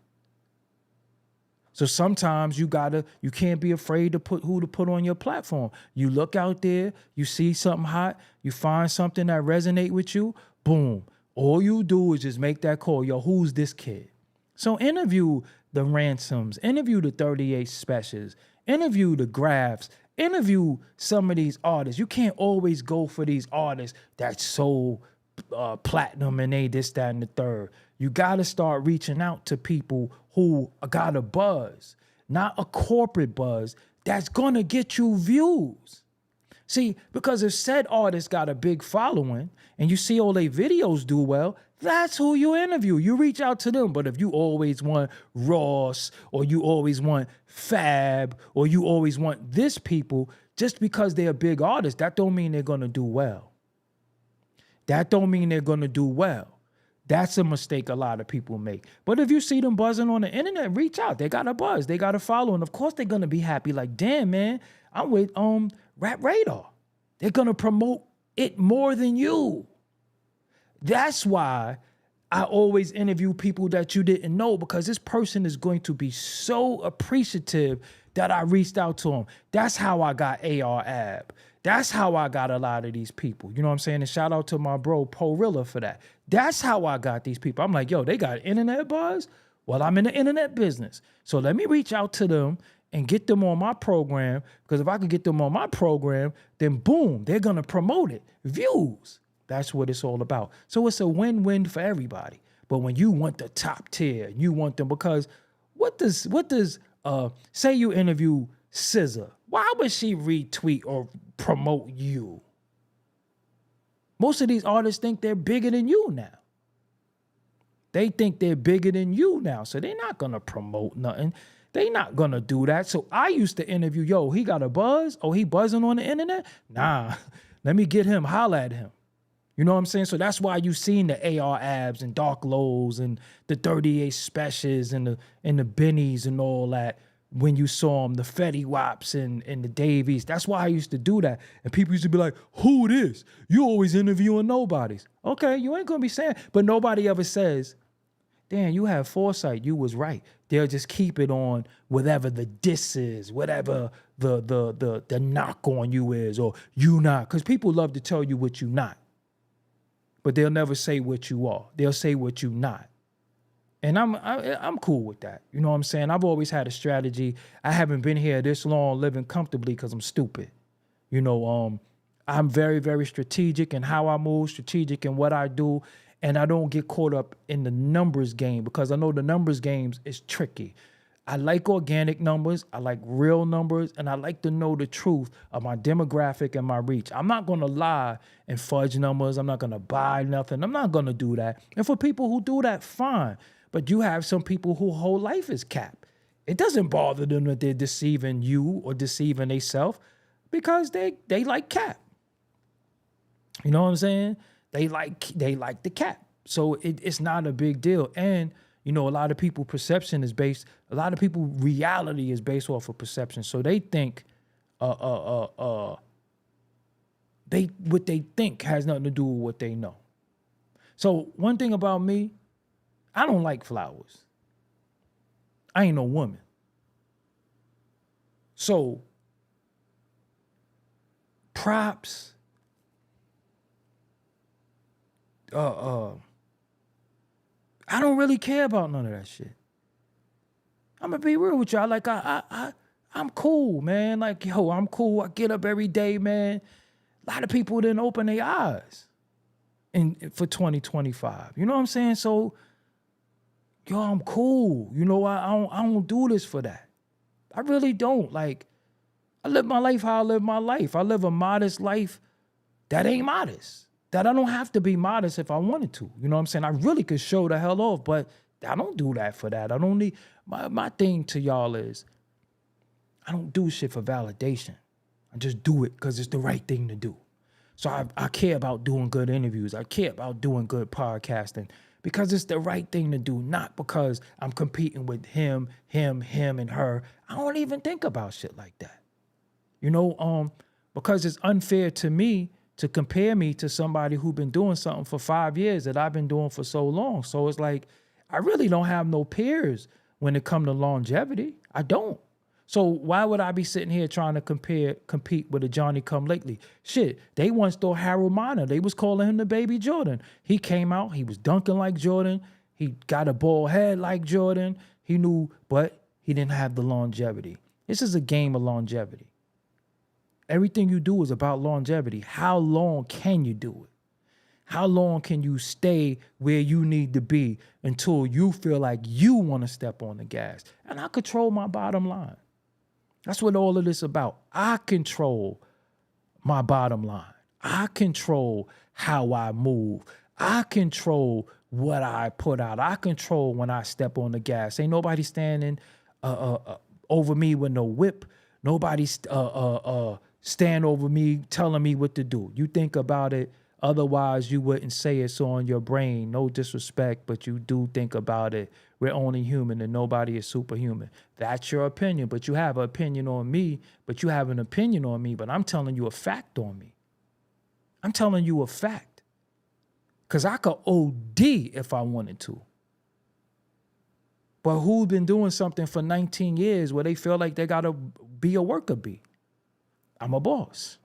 So sometimes you can't be afraid to put on your platform. You look out there, you see something hot, you find something that resonate with you, boom. All you do is just make that call. Yo, who's this kid? So interview the Ransoms, interview the 38 Specials, interview the Graphs, interview some of these artists. You can't always go for these artists that's so platinum and they this, that, and the third. You got to start reaching out to people who got a buzz, not a corporate buzz that's going to get you views. See, because if said artist got a big following and you see all their videos do well, that's who you interview. You reach out to them. But if you always want Ross or you always want Fab or you always want this people, just because they're a big artist, that don't mean they're going to do well. That don't mean they're going to do well. That's a mistake a lot of people make. But if you see them buzzing on the internet, reach out. They got a buzz. They got a following. Of course, they're going to be happy. Like, damn, man, I'm with Rap Radar. They're going to promote it more than you. That's why I always interview people that you didn't know, because this person is going to be so appreciative that I reached out to him. That's how I got AR Ab. That's how I got a lot of these people. You know what I'm saying? And shout out to my bro, Porilla, for that. That's how I got these people. I'm like, yo, they got internet buzz? Well, I'm in the internet business. So let me reach out to them and get them on my program, because if I could get them on my program, then boom, they're going to promote it. Views. That's what it's all about. So it's a win-win for everybody. But when you want the top tier, you want them, because what does say you interview SZA, why would she retweet or promote you? Most of these artists think they're bigger than you now. They think they're bigger than you now, so they're not going to promote nothing. They not going to do that. So I used to interview, yo, he got a buzz? Oh, he buzzing on the internet? Nah, let me get him, holla at him. You know what I'm saying? So that's why you seen the AR Abs and Dark Lows and the 38 Specials and the Bennies and all that. When you saw them, the Fetty Waps and the Davies. That's why I used to do that. And people used to be like, who this? You always interviewing nobodies. Okay, you ain't going to be saying, but nobody ever says, damn, you have foresight. You was right. They'll just keep it on whatever the diss is, whatever the knock on you is, or you not. Because people love to tell you what you not. But they'll never say what you are. They'll say what you not. And I'm cool with that. You know what I'm saying? I've always had a strategy. I haven't been here this long living comfortably because I'm stupid. You know, I'm very, very strategic in how I move, strategic in what I do. And I don't get caught up in the numbers game, because I know the numbers games is tricky. I like organic numbers. I like real numbers. And I like to know the truth of my demographic and my reach. I'm not going to lie and fudge numbers. I'm not going to buy nothing. I'm not going to do that. And for people who do that, fine. But you have some people whose whole life is cap. It doesn't bother them that they're deceiving you or deceiving themselves, because they like cap. You know what I'm saying? They like the cap. So it's not a big deal. And, you know, a lot of people reality is based off of perception. So they think what they think has nothing to do with what they know. So one thing about me, I don't like flowers. I ain't no woman. So props, I don't really care about none of that shit. I'm gonna be real with y'all. Like I'm cool, man. Like, yo, I'm cool. I get up every day, man. A lot of people didn't open their eyes for 2025. You know what I'm saying? So, yo, I'm cool. You know, I don't do this for that. I really don't. Like, I live my life how I live my life. I live a modest life that ain't modest. That I don't have to be modest if I wanted to. You know what I'm saying? I really could show the hell off, but I don't do that for that. I don't need, my thing to y'all is, I don't do shit for validation. I just do it because it's the right thing to do. So I care about doing good interviews. I care about doing good podcasting because it's the right thing to do, not because I'm competing with him, and her. I don't even think about shit like that. You know, because it's unfair to me to compare me to somebody who's been doing something for 5 years that I've been doing for so long. So it's like, I really don't have no peers when it comes to longevity. I don't. So why would I be sitting here trying to compete with a Johnny come lately? Shit, they once thought Harold Miner, they was calling him the baby Jordan. He came out, he was dunking like Jordan. He got a bald head like Jordan. He knew, but he didn't have the longevity. This is a game of longevity. Everything you do is about longevity. How long can you do it? How long can you stay where you need to be until you feel like you want to step on the gas? And I control my bottom line. That's what all of this is about. I control my bottom line. I control how I move. I control what I put out. I control when I step on the gas. Ain't nobody standing over me with no whip. Nobody stand over me telling me what to do. You think about it. Otherwise, you wouldn't say it's on your brain. No disrespect, but you do think about it. We're only human and nobody is superhuman. That's your opinion, but you have an opinion on me, but you have an opinion on me, but I'm telling you a fact on me. I'm telling you a fact. Because I could OD if I wanted to. But who's been doing something for 19 years where they feel like they got to be a worker bee? I'm a boss.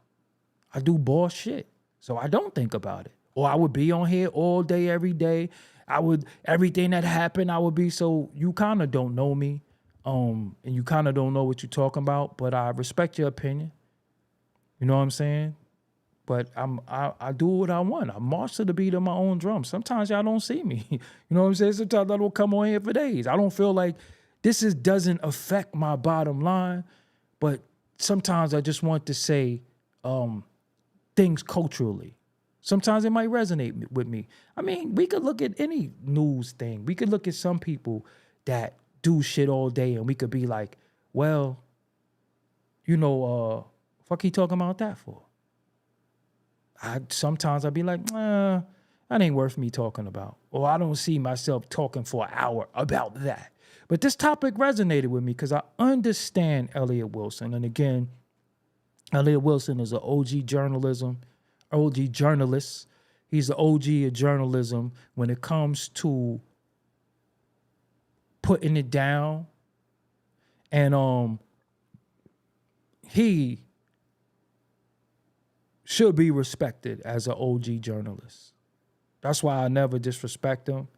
I do boss shit. So I don't think about it. Or I would be on here all day, every day. Everything that happened, I would be. So you kind of don't know me. And you kind of don't know what you're talking about. But I respect your opinion. You know what I'm saying? But I do what I want. I march to the beat of my own drum. Sometimes y'all don't see me. You know what I'm saying? Sometimes I don't come on here for days. I don't feel like doesn't affect my bottom line. But sometimes I just want to say things culturally. Sometimes it might resonate with me. I mean, we could look at any news thing. We could look at some people that do shit all day and we could be like, well, fuck he talking about that for? Sometimes I'd be like, that ain't worth me talking about. Or I don't see myself talking for an hour about that. But this topic resonated with me because I understand Elliot Wilson. And again, Elliot Wilson is an OG journalist. He's the OG of journalism when it comes to putting it down. And he should be respected as an OG journalist. That's why I never disrespect him.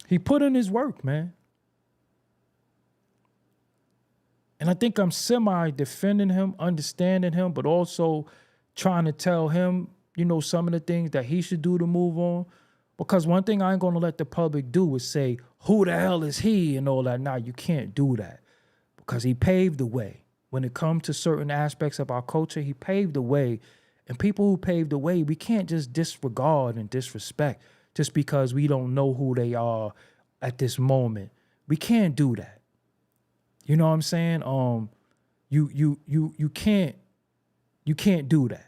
He put in his work, man. And I think I'm semi-defending him, understanding him, but also trying to tell him, some of the things that he should do to move on. Because one thing I ain't going to let the public do is say, who the hell is he and all that. Nah, you can't do that. Because he paved the way. When it comes to certain aspects of our culture, he paved the way. And people who paved the way, we can't just disregard and disrespect just because we don't know who they are at this moment. We can't do that. You know what I'm saying? You can't do that.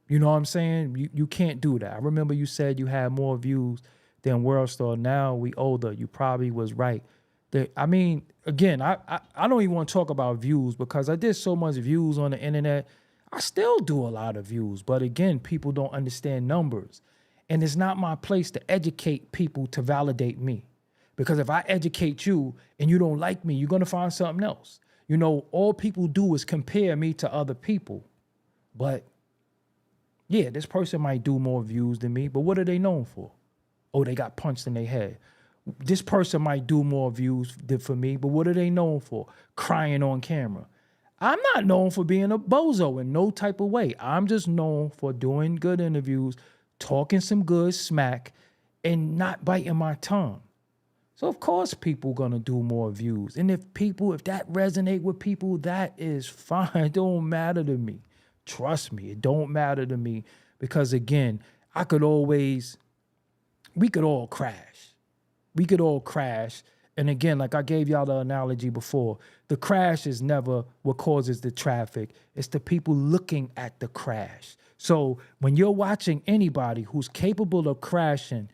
You know what I'm saying? You can't do that. I remember you said you had more views than World Star. Now we older. You probably was right. Again, I don't even want to talk about views because I did so much views on the internet. I still do a lot of views. But again, people don't understand numbers. And it's not my place to educate people to validate me. Because if I educate you and you don't like me, you're going to find something else. All people do is compare me to other people. But yeah, this person might do more views than me, but what are they known for? Oh, they got punched in their head. This person might do more views than for me, but what are they known for? Crying on camera. I'm not known for being a bozo in no type of way. I'm just known for doing good interviews, talking some good smack, and not biting my tongue. So of course people gonna do more views. And if that resonate with people, that is fine. It don't matter to me. Trust me, it don't matter to me. Because again, we could all crash. We could all crash. And again, like I gave y'all the analogy before, the crash is never what causes the traffic. It's the people looking at the crash. So when you're watching anybody who's capable of crashing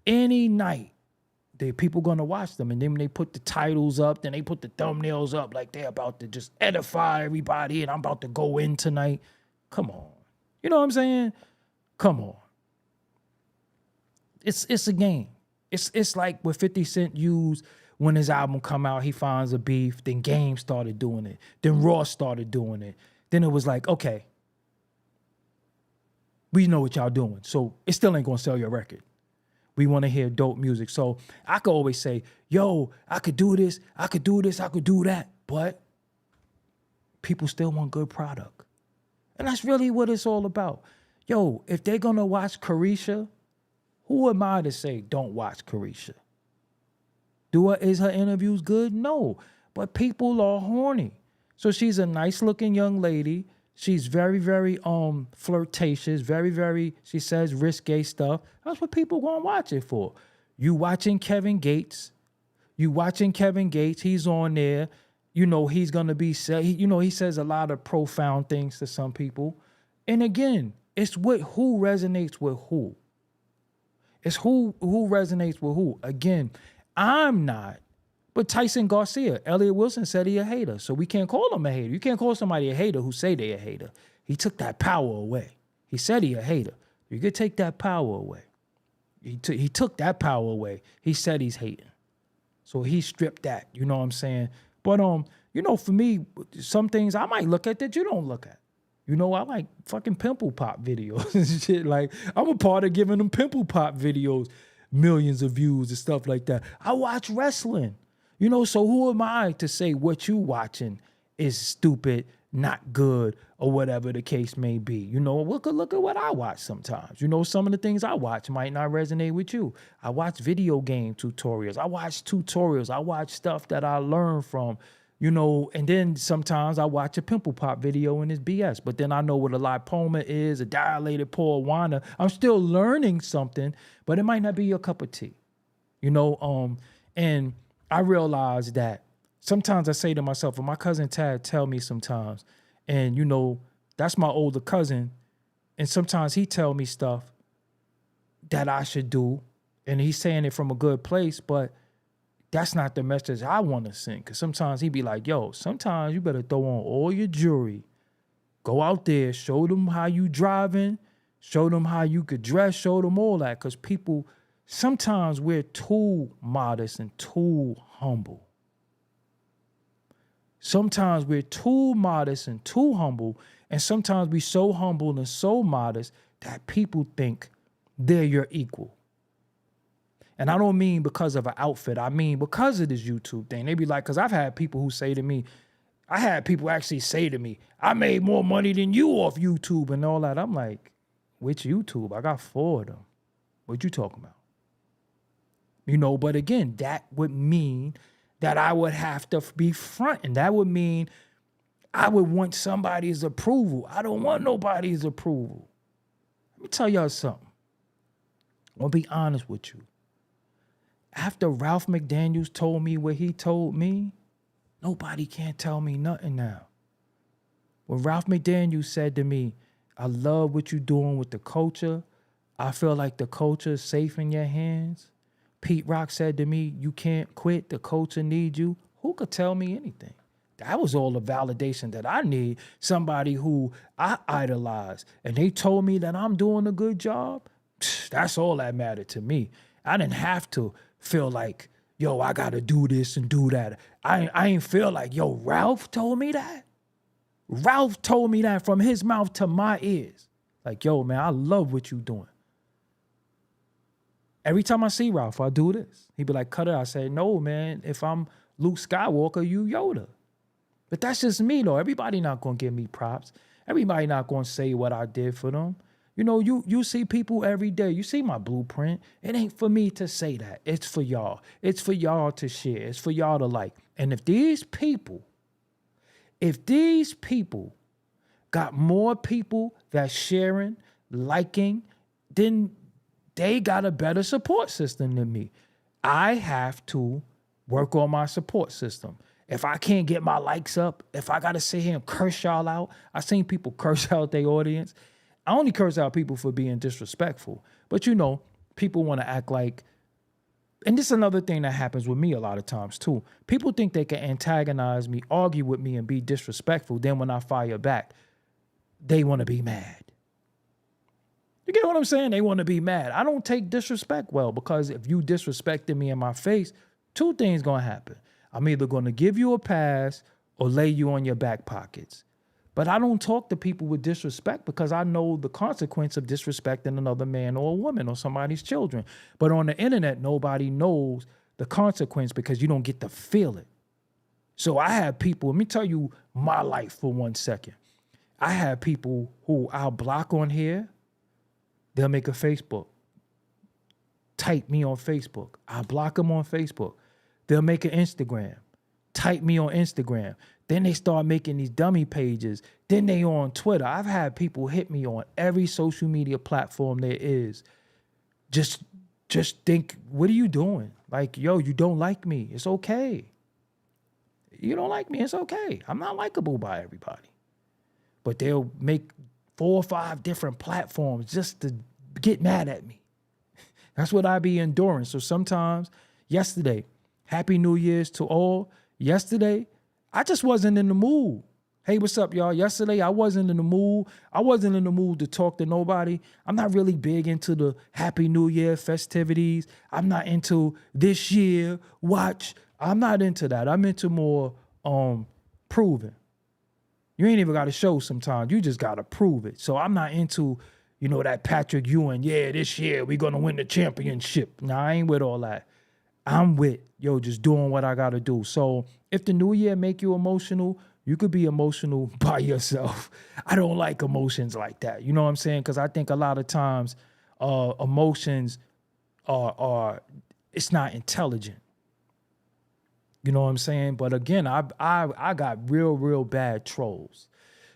any night, people gonna watch them. And then when they put the titles up, then they put the thumbnails up like they're about to just edify everybody and I'm about to go in tonight. Come on. You know what I'm saying? Come on. It's a game. It's like what 50 Cent used when his album come out, he finds a beef, then Game started doing it. Then Ross started doing it. Then it was like, okay, we know what y'all doing. So it still ain't gonna sell your record. We want to hear dope music. So I could always say, yo, I could do this, I could do this, I could do that. But people still want good product. And that's really what it's all about. Yo, if they're gonna watch Carisha, who am I to say don't watch Carisha? Is her interviews good? No. But people are horny. So she's a nice looking young lady. She's very, very flirtatious, very, very, she says risque stuff. That's what people gonna watch it for. You watching Kevin Gates. He's on there. You know, he's gonna be, he says a lot of profound things to some people. And again, it's with who resonates with who. It's who resonates with who. Again, I'm not. But Tyson Garcia, Elliot Wilson said he a hater, so we can't call him a hater. You can't call somebody a hater who say they a hater. He took that power away. He said he a hater. You could take that power away. He took that power away. He said he's hating. So he stripped that, you know what I'm saying? But you know, for me, some things I might look at that you don't look at. You know, I like fucking pimple pop videos and shit. Like, I'm a part of giving them pimple pop videos millions of views and stuff like that. I watch wrestling. You know, so who am I to say what you watching is stupid, not good, or whatever the case may be? You know, look at what I watch sometimes. You know, some of the things I watch might not resonate with you. I watch video game tutorials. I watch stuff that I learn from, you know, and then sometimes I watch a pimple pop video and it's BS. But then I know what a lipoma is, a dilated pore. I'm still learning something, but it might not be your cup of tea. You know, and I realize that sometimes I say to myself, and my cousin Tad tell me sometimes, and you know, that's my older cousin, and sometimes he tell me stuff that I should do, and he's saying it from a good place, but that's not the message I want to send. Because sometimes he be like, yo, sometimes you better throw on all your jewelry, go out there, show them how you driving, show them how you could dress, show them all that, because people, sometimes we're too modest and too humble. Sometimes we're too modest and too humble, and sometimes we're so humble and so modest that people think they're your equal. And I don't mean because of an outfit. I mean because of this YouTube thing. They be like, because I've had people who say to me, I had people actually say to me, I made more money than you off YouTube and all that. I'm like, which YouTube? I got 4 of them. What you talking about? You know, but again, that would mean that I would have to be fronting. That would mean I would want somebody's approval. I don't want nobody's approval. Let me tell y'all something. I'm gonna be honest with you. After Ralph McDaniels told me what he told me, nobody can't tell me nothing now. When Ralph McDaniels said to me, I love what you're doing with the culture. I feel like the culture is safe in your hands. Pete Rock said to me, you can't quit. The culture needs you. Who could tell me anything? That was all the validation that I need. Somebody who I idolize. And they told me that I'm doing a good job. That's all that mattered to me. I didn't have to feel like, yo, I got to do this and do that. I ain't feel like, yo, Ralph told me that. Ralph told me that from his mouth to my ears. Like, yo, man, I love what you doing. Every time I see Ralph, I do this. He'd be like, cut it. I say, no, man, if I'm Luke Skywalker, you Yoda. But that's just me, though. Everybody not going to give me props. Everybody not going to say what I did for them. You know, you see people every day. You see my blueprint. It ain't for me to say that. It's for y'all. It's for y'all to share. It's for y'all to like. And if these people got more people that's sharing, liking, then they got a better support system than me. I have to work on my support system. If I can't get my likes up, if I got to sit here and curse y'all out, I seen people curse out their audience. I only curse out people for being disrespectful. But, you know, people want to act like, and this is another thing that happens with me a lot of times, too. People think they can antagonize me, argue with me, and be disrespectful. Then when I fire back, they want to be mad. You get what I'm saying? They want to be mad. I don't take disrespect well, because if you disrespected me in my face, two things going to happen. I'm either going to give you a pass or lay you on your back pockets. But I don't talk to people with disrespect because I know the consequence of disrespecting another man or a woman or somebody's children. But on the internet, nobody knows the consequence because you don't get to feel it. So I have people, let me tell you my life for 1 second. I have people who I'll block on here. They'll make a Facebook. Type me on Facebook. I'll block them on Facebook. They'll make an Instagram. Type me on Instagram. Then they start making these dummy pages. Then they on Twitter. I've had people hit me on every social media platform there is. Just think, what are you doing? Like, yo, you don't like me. It's okay. You don't like me. It's okay. I'm not likable by everybody. But they'll make 4 or 5 different platforms just to get mad at me. That's what I be enduring. So sometimes, yesterday, Happy New Year's to all. Yesterday, I just wasn't in the mood. Hey, what's up, y'all? Yesterday, I wasn't in the mood. I wasn't in the mood to talk to nobody. I'm not really big into the Happy New Year festivities. I'm not into this year, watch. I'm not into that. I'm into more proving. You ain't even got to show sometimes. You just got to prove it. So I'm not into, that Patrick Ewing, yeah, this year we going to win the championship. Nah, I ain't with all that. I'm with, just doing what I got to do. So if the new year make you emotional, you could be emotional by yourself. I don't like emotions like that. You know what I'm saying? Because I think a lot of times emotions are it's not intelligent. You know what I'm saying? But again, I got real bad trolls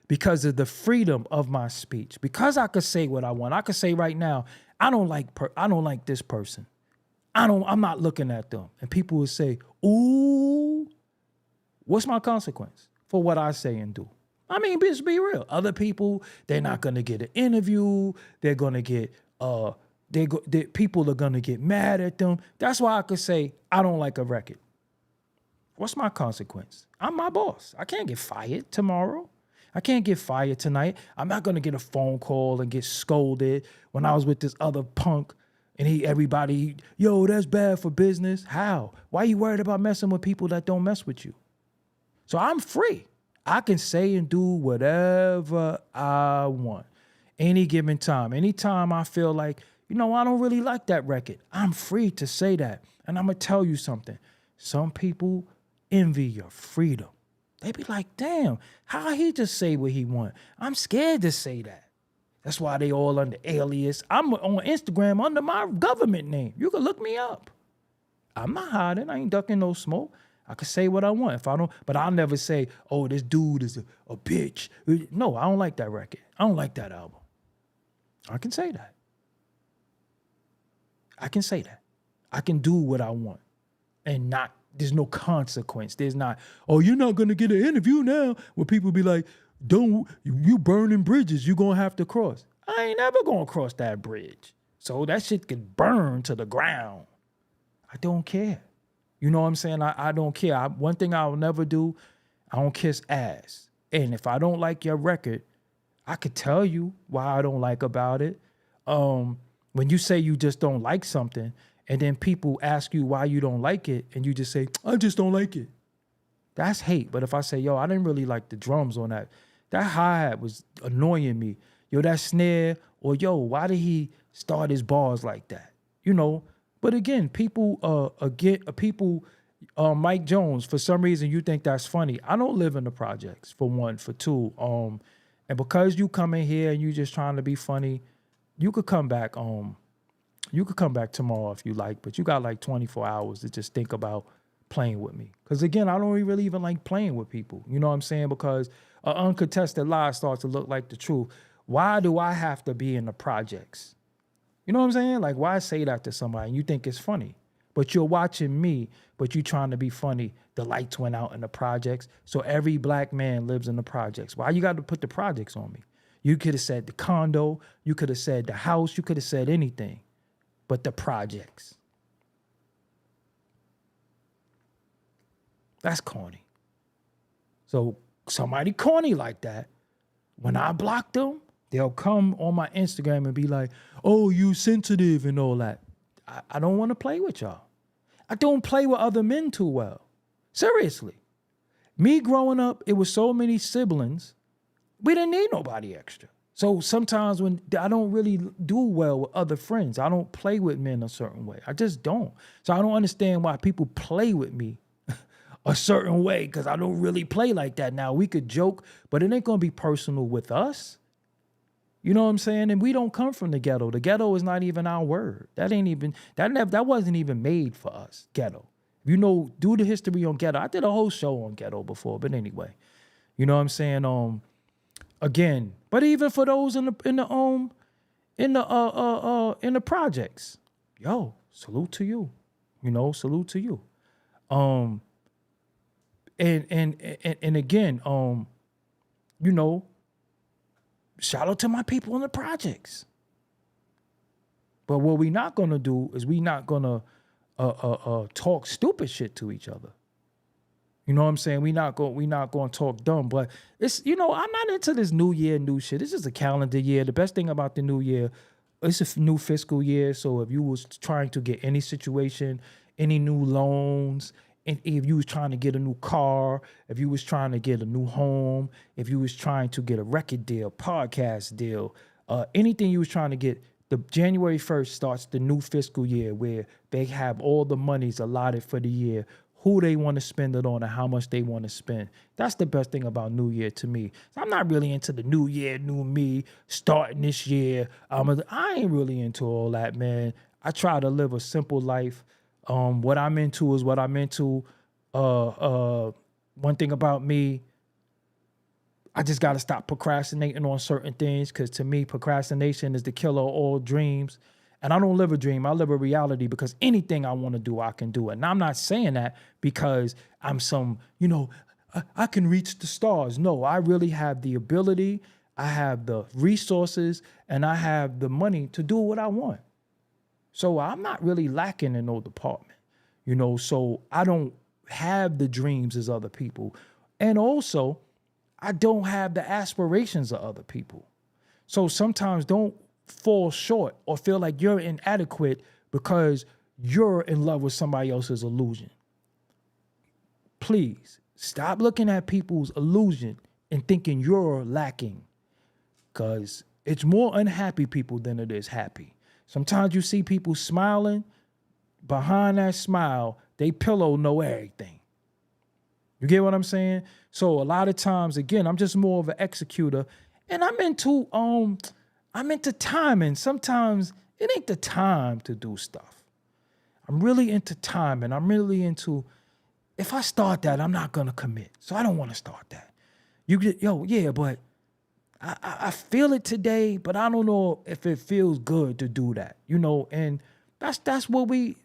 because of the freedom of my speech. Because I could say what I want. I could say right now, I don't like this person. I'm not looking at them. And people would say, ooh, what's my consequence for what I say and do? I mean, just be real. Other people, they're not going to get an interview. They're going to get, people are going to get mad at them. That's why I could say, I don't like a record. What's my consequence? I'm my boss. I can't get fired tomorrow. I can't get fired tonight. I'm not going to get a phone call and get scolded when I was with this other punk and everybody, yo, that's bad for business. How? Why are you worried about messing with people that don't mess with you? So I'm free. I can say and do whatever I want any given time. Anytime I feel like, I don't really like that record, I'm free to say that. And I'm going to tell you something. Some people envy your freedom. They be like, damn, how he just say what he want? I'm scared to say that. That's why they all under alias. I'm on Instagram under my government name. You can look me up. I'm not hiding. I ain't ducking no smoke. I can say what I want if I don't, but I'll never say, oh, this dude is a bitch. No, I don't like that record. I don't like that album. I can say that. I can say that. I can do what I want and there's no consequence. There's not, oh, you're not going to get an interview now where people be like, you burning bridges, you going to have to cross. I ain't never going to cross that bridge. So that shit could burn to the ground. I don't care. You know what I'm saying? I don't care. One thing I will never do, I don't kiss ass. And if I don't like your record, I could tell you why I don't like about it. When you say you just don't like something, and then people ask you why you don't like it, and you just say, I just don't like it. That's hate. But if I say, yo, I didn't really like the drums on that hi-hat was annoying me. Yo, that snare, or yo, why did he start his bars like that? But again, Mike Jones, for some reason you think that's funny. I don't live in the projects, for one. For two, and because you come in here and you just trying to be funny, you could come back tomorrow if you like, but you got like 24 hours to just think about playing with me. Because again, I don't really even like playing with people. You know what I'm saying? Because an uncontested lie starts to look like the truth. Why do I have to be in the projects? You know what I'm saying? Like, why say that to somebody and you think it's funny? But you're watching me, but you trying to be funny. The lights went out in the projects. So every black man lives in the projects. Why you got to put the projects on me? You could have said the condo. You could have said the house. You could have said anything. But the projects. That's corny. So somebody corny like that, when I block them, They'll come on my Instagram and be like, oh, you sensitive and all that. I don't want to play with y'all. I don't play with other men too well. Seriously. Me growing up, it was so many siblings. We didn't need nobody extra. So sometimes when I don't really do well with other friends, I don't play with men a certain way. I just don't. So I don't understand why people play with me a certain way, because I don't really play like that. Now, we could joke, but it ain't going to be personal with us. You know what I'm saying? And we don't come from the ghetto. The ghetto is not even our word. That wasn't even made for us, ghetto. You know, do the history on ghetto. I did a whole show on ghetto before, but anyway. You know what I'm saying? Again, but even for those in the projects, yo, salute to you. You know, salute to you. And again, you know, shout out to my people in the projects. But what we not gonna do is we not gonna talk stupid shit to each other. You know what I'm saying? We not gonna talk dumb. But it's, you know, I'm not into this new year, new shit. This is a calendar year. The best thing about the new year, it's a new fiscal year. So if you was trying to get any situation, any new loans, and if you was trying to get a new car, if you was trying to get a new home, if you was trying to get a record deal, podcast deal, anything you was trying to get, the January 1st starts the new fiscal year where they have all the monies allotted for the year, who they want to spend it on and how much they want to spend. That's the best thing about New Year to me. I'm not really into the new year, new me, starting this year. I ain't really into all that, man. I try to live a simple life. What I'm into is what I'm into. One thing about me, I just got to stop procrastinating on certain things, because to me, procrastination is the killer of all dreams. And I don't live a dream. I live a reality, because anything I want to do, I can do it. And I'm not saying that because I'm some, you know, I can reach the stars. No, I really have the ability, I have the resources, and I have the money to do what I want. So I'm not really lacking in no department, you know, so I don't have the dreams as other people. And also, I don't have the aspirations of other people. So sometimes don't fall short or feel like you're inadequate because you're in love with somebody else's illusion. Please stop looking at people's illusion and thinking you're lacking, because it's more unhappy people than it is happy. Sometimes you see people smiling. Behind that smile, they pillow know everything. You get what I'm saying? So a lot of times, again, I'm just more of an executor, and I'm into timing. Sometimes it ain't the time to do stuff. I'm really into timing. I'm really into, if I start that, I'm not gonna commit. So I don't want to start that. But I feel it today, but I don't know if it feels good to do that, you know. And that's what we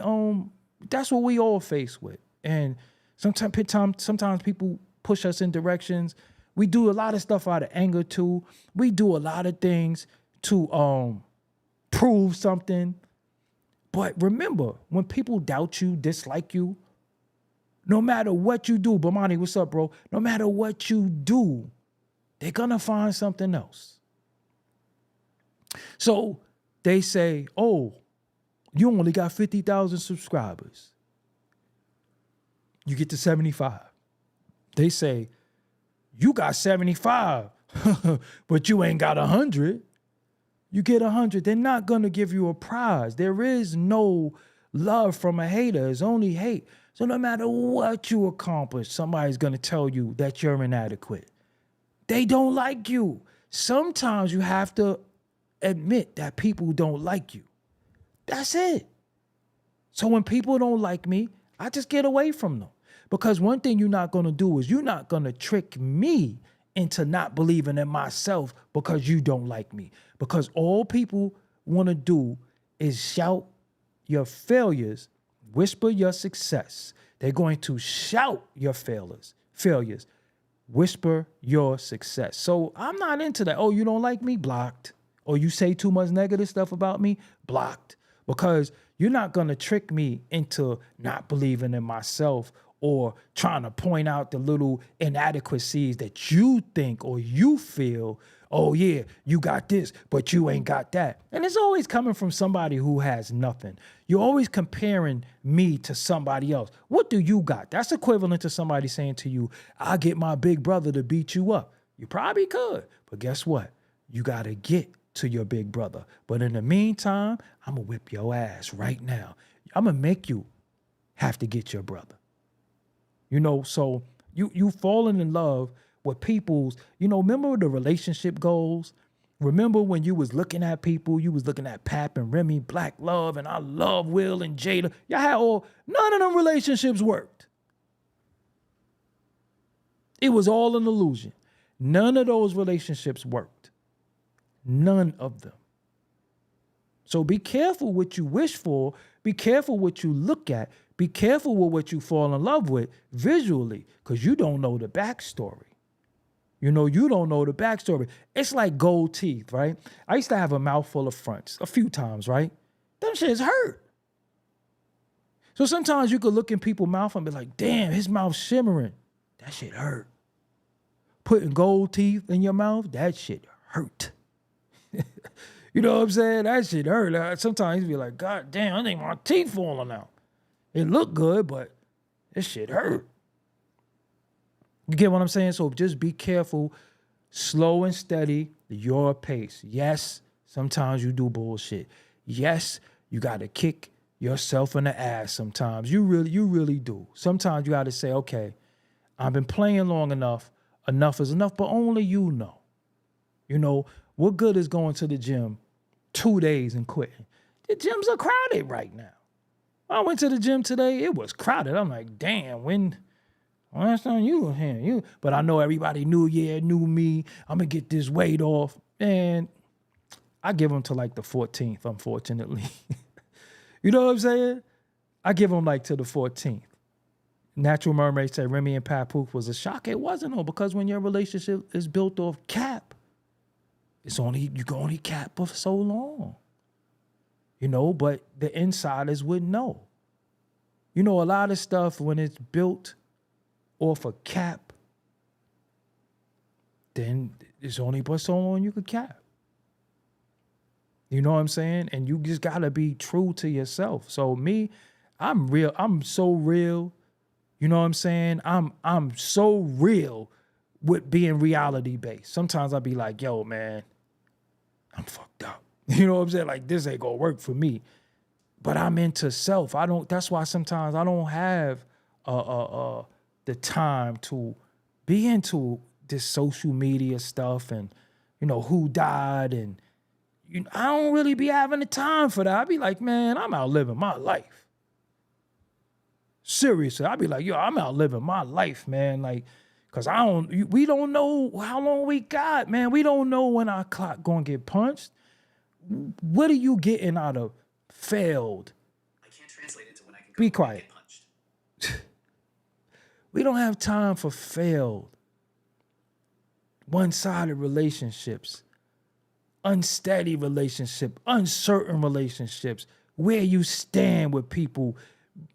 all face with. And sometimes people push us in directions. We do a lot of stuff out of anger too. We do a lot of things to prove something. But remember, when people doubt you, dislike you, no matter what you do, Bomani, what's up, bro? No matter what you do, they're gonna find something else. So they say, oh, you only got 50,000 subscribers. You get to 75. They say, you got 75, but you ain't got 100. You get 100. They're not gonna give you a prize. There is no love from a hater. It's only hate. So no matter what you accomplish, somebody's gonna tell you that you're inadequate. They don't like you. Sometimes you have to admit that people don't like you. That's it. So when people don't like me, I just get away from them. Because one thing you're not going to do is you're not going to trick me into not believing in myself because you don't like me. Because all people want to do is shout your failures, whisper your success. They're going to shout your failures, whisper your success. So I'm not into that. Oh, you don't like me? Blocked. Or you say too much negative stuff about me? Blocked. Because you're not going to trick me into not believing in myself or trying to point out the little inadequacies that you think or you feel, oh yeah, you got this, but you ain't got that. And it's always coming from somebody who has nothing. You're always comparing me to somebody else. What do you got? That's equivalent to somebody saying to you, I'll get my big brother to beat you up. You probably could, but guess what? You got to get to your big brother. But in the meantime, I'm going to whip your ass right now. I'm going to make you have to get your brother. You know, so you falling in love with people's, remember the relationship goals? Remember when you was looking at people, you was looking at Pap and Remy, Black Love, and I love Will and Jada. Y'all had none of them relationships worked. It was all an illusion. None of those relationships worked. None of them. So be careful what you wish for. Be careful what you look at. Be careful with what you fall in love with visually, because you don't know the backstory. You don't know the backstory. It's like gold teeth, right? I used to have a mouth full of fronts a few times, right? Them shits hurt. So sometimes you could look in people's mouth and be like, damn, his mouth's shimmering. That shit hurt. Putting gold teeth in your mouth, that shit hurt. You know what I'm saying? That shit hurt. Sometimes you be like, God damn, I think my teeth falling out. It looked good, but this shit hurt. You get what I'm saying? So just be careful, slow and steady, your pace. Yes, sometimes you do bullshit. Yes, you got to kick yourself in the ass sometimes. You really do. Sometimes you got to say, okay, I've been playing long enough. Enough is enough, but only you know. What good is going to the gym 2 days and quitting? The gyms are crowded right now. I went to the gym today. It was crowded. I'm like, damn, last time you were here. But I know everybody knew me. I'm going to get this weight off. And I give them to like the 14th, unfortunately. You know what I'm saying? I give them like to the 14th. Natural Mermaid said Remy and Papoose was a shock. It wasn't, though, because when your relationship is built off cap, you can only cap for so long. But the insiders wouldn't know. A lot of stuff when it's built off a cap, then it's only but so long you could cap. You know what I'm saying? And you just gotta be true to yourself. So me, I'm real. I'm so real. You know what I'm saying? I'm so real with being reality based. Sometimes I'll be like, yo, man, I'm fucked up. You know what I'm saying? Like, this ain't gonna work for me. But I'm into self. That's why sometimes I don't have the time to be into this social media stuff and, who died. And I don't really be having the time for that. I be like, man, I'm out living my life. Seriously, I be like, yo, I'm out living my life, man. Like, cause we don't know how long we got, man. We don't know when our clock gonna get punched. What are you getting out of failed? I can't translate it to when I can go Be quiet. get punched. We don't have time for failed, one-sided relationships, unsteady relationship, uncertain relationships, where you stand with people,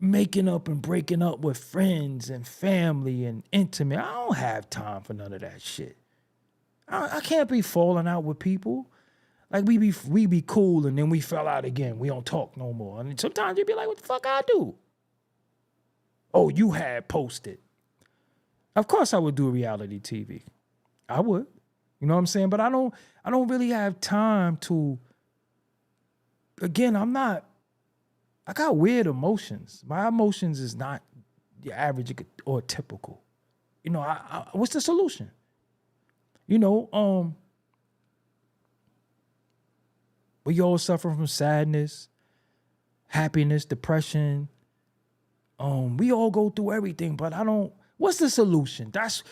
making up and breaking up with friends and family and intimate. I don't have time for none of that shit. I can't be falling out with people. Like we be cool and then we fell out again. We don't talk no more. And sometimes you be like, what the fuck I do? Oh, you had posted. Of course I would do reality TV. I would. You know what I'm saying? But I don't really have time to, again, I got weird emotions. My emotions is not the average or typical. What's the solution? We all suffer from sadness, happiness, depression. We all go through everything, but what's the solution? That's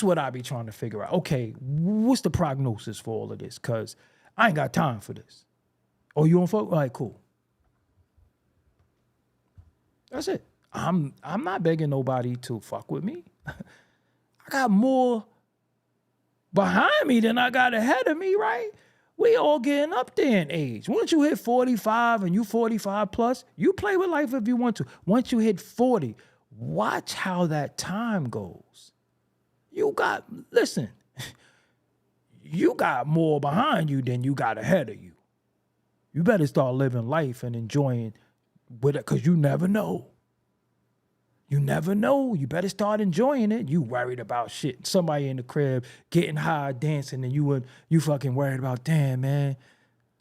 what I be trying to figure out. Okay, what's the prognosis for all of this? Because I ain't got time for this. Oh, you don't fuck? All right, cool. That's it. I'm not begging nobody to fuck with me. I got more behind me than I got ahead of me, right? We all getting up there in age. Once you hit 45 and you 45 plus, you play with life if you want to. Once you hit 40, watch how that time goes. You got more behind you than you got ahead of you. You better start living life and enjoying with it, because you never know. You never know. You better start enjoying it. You worried about shit. Somebody in the crib getting high, dancing, and you fucking worried about, damn, man,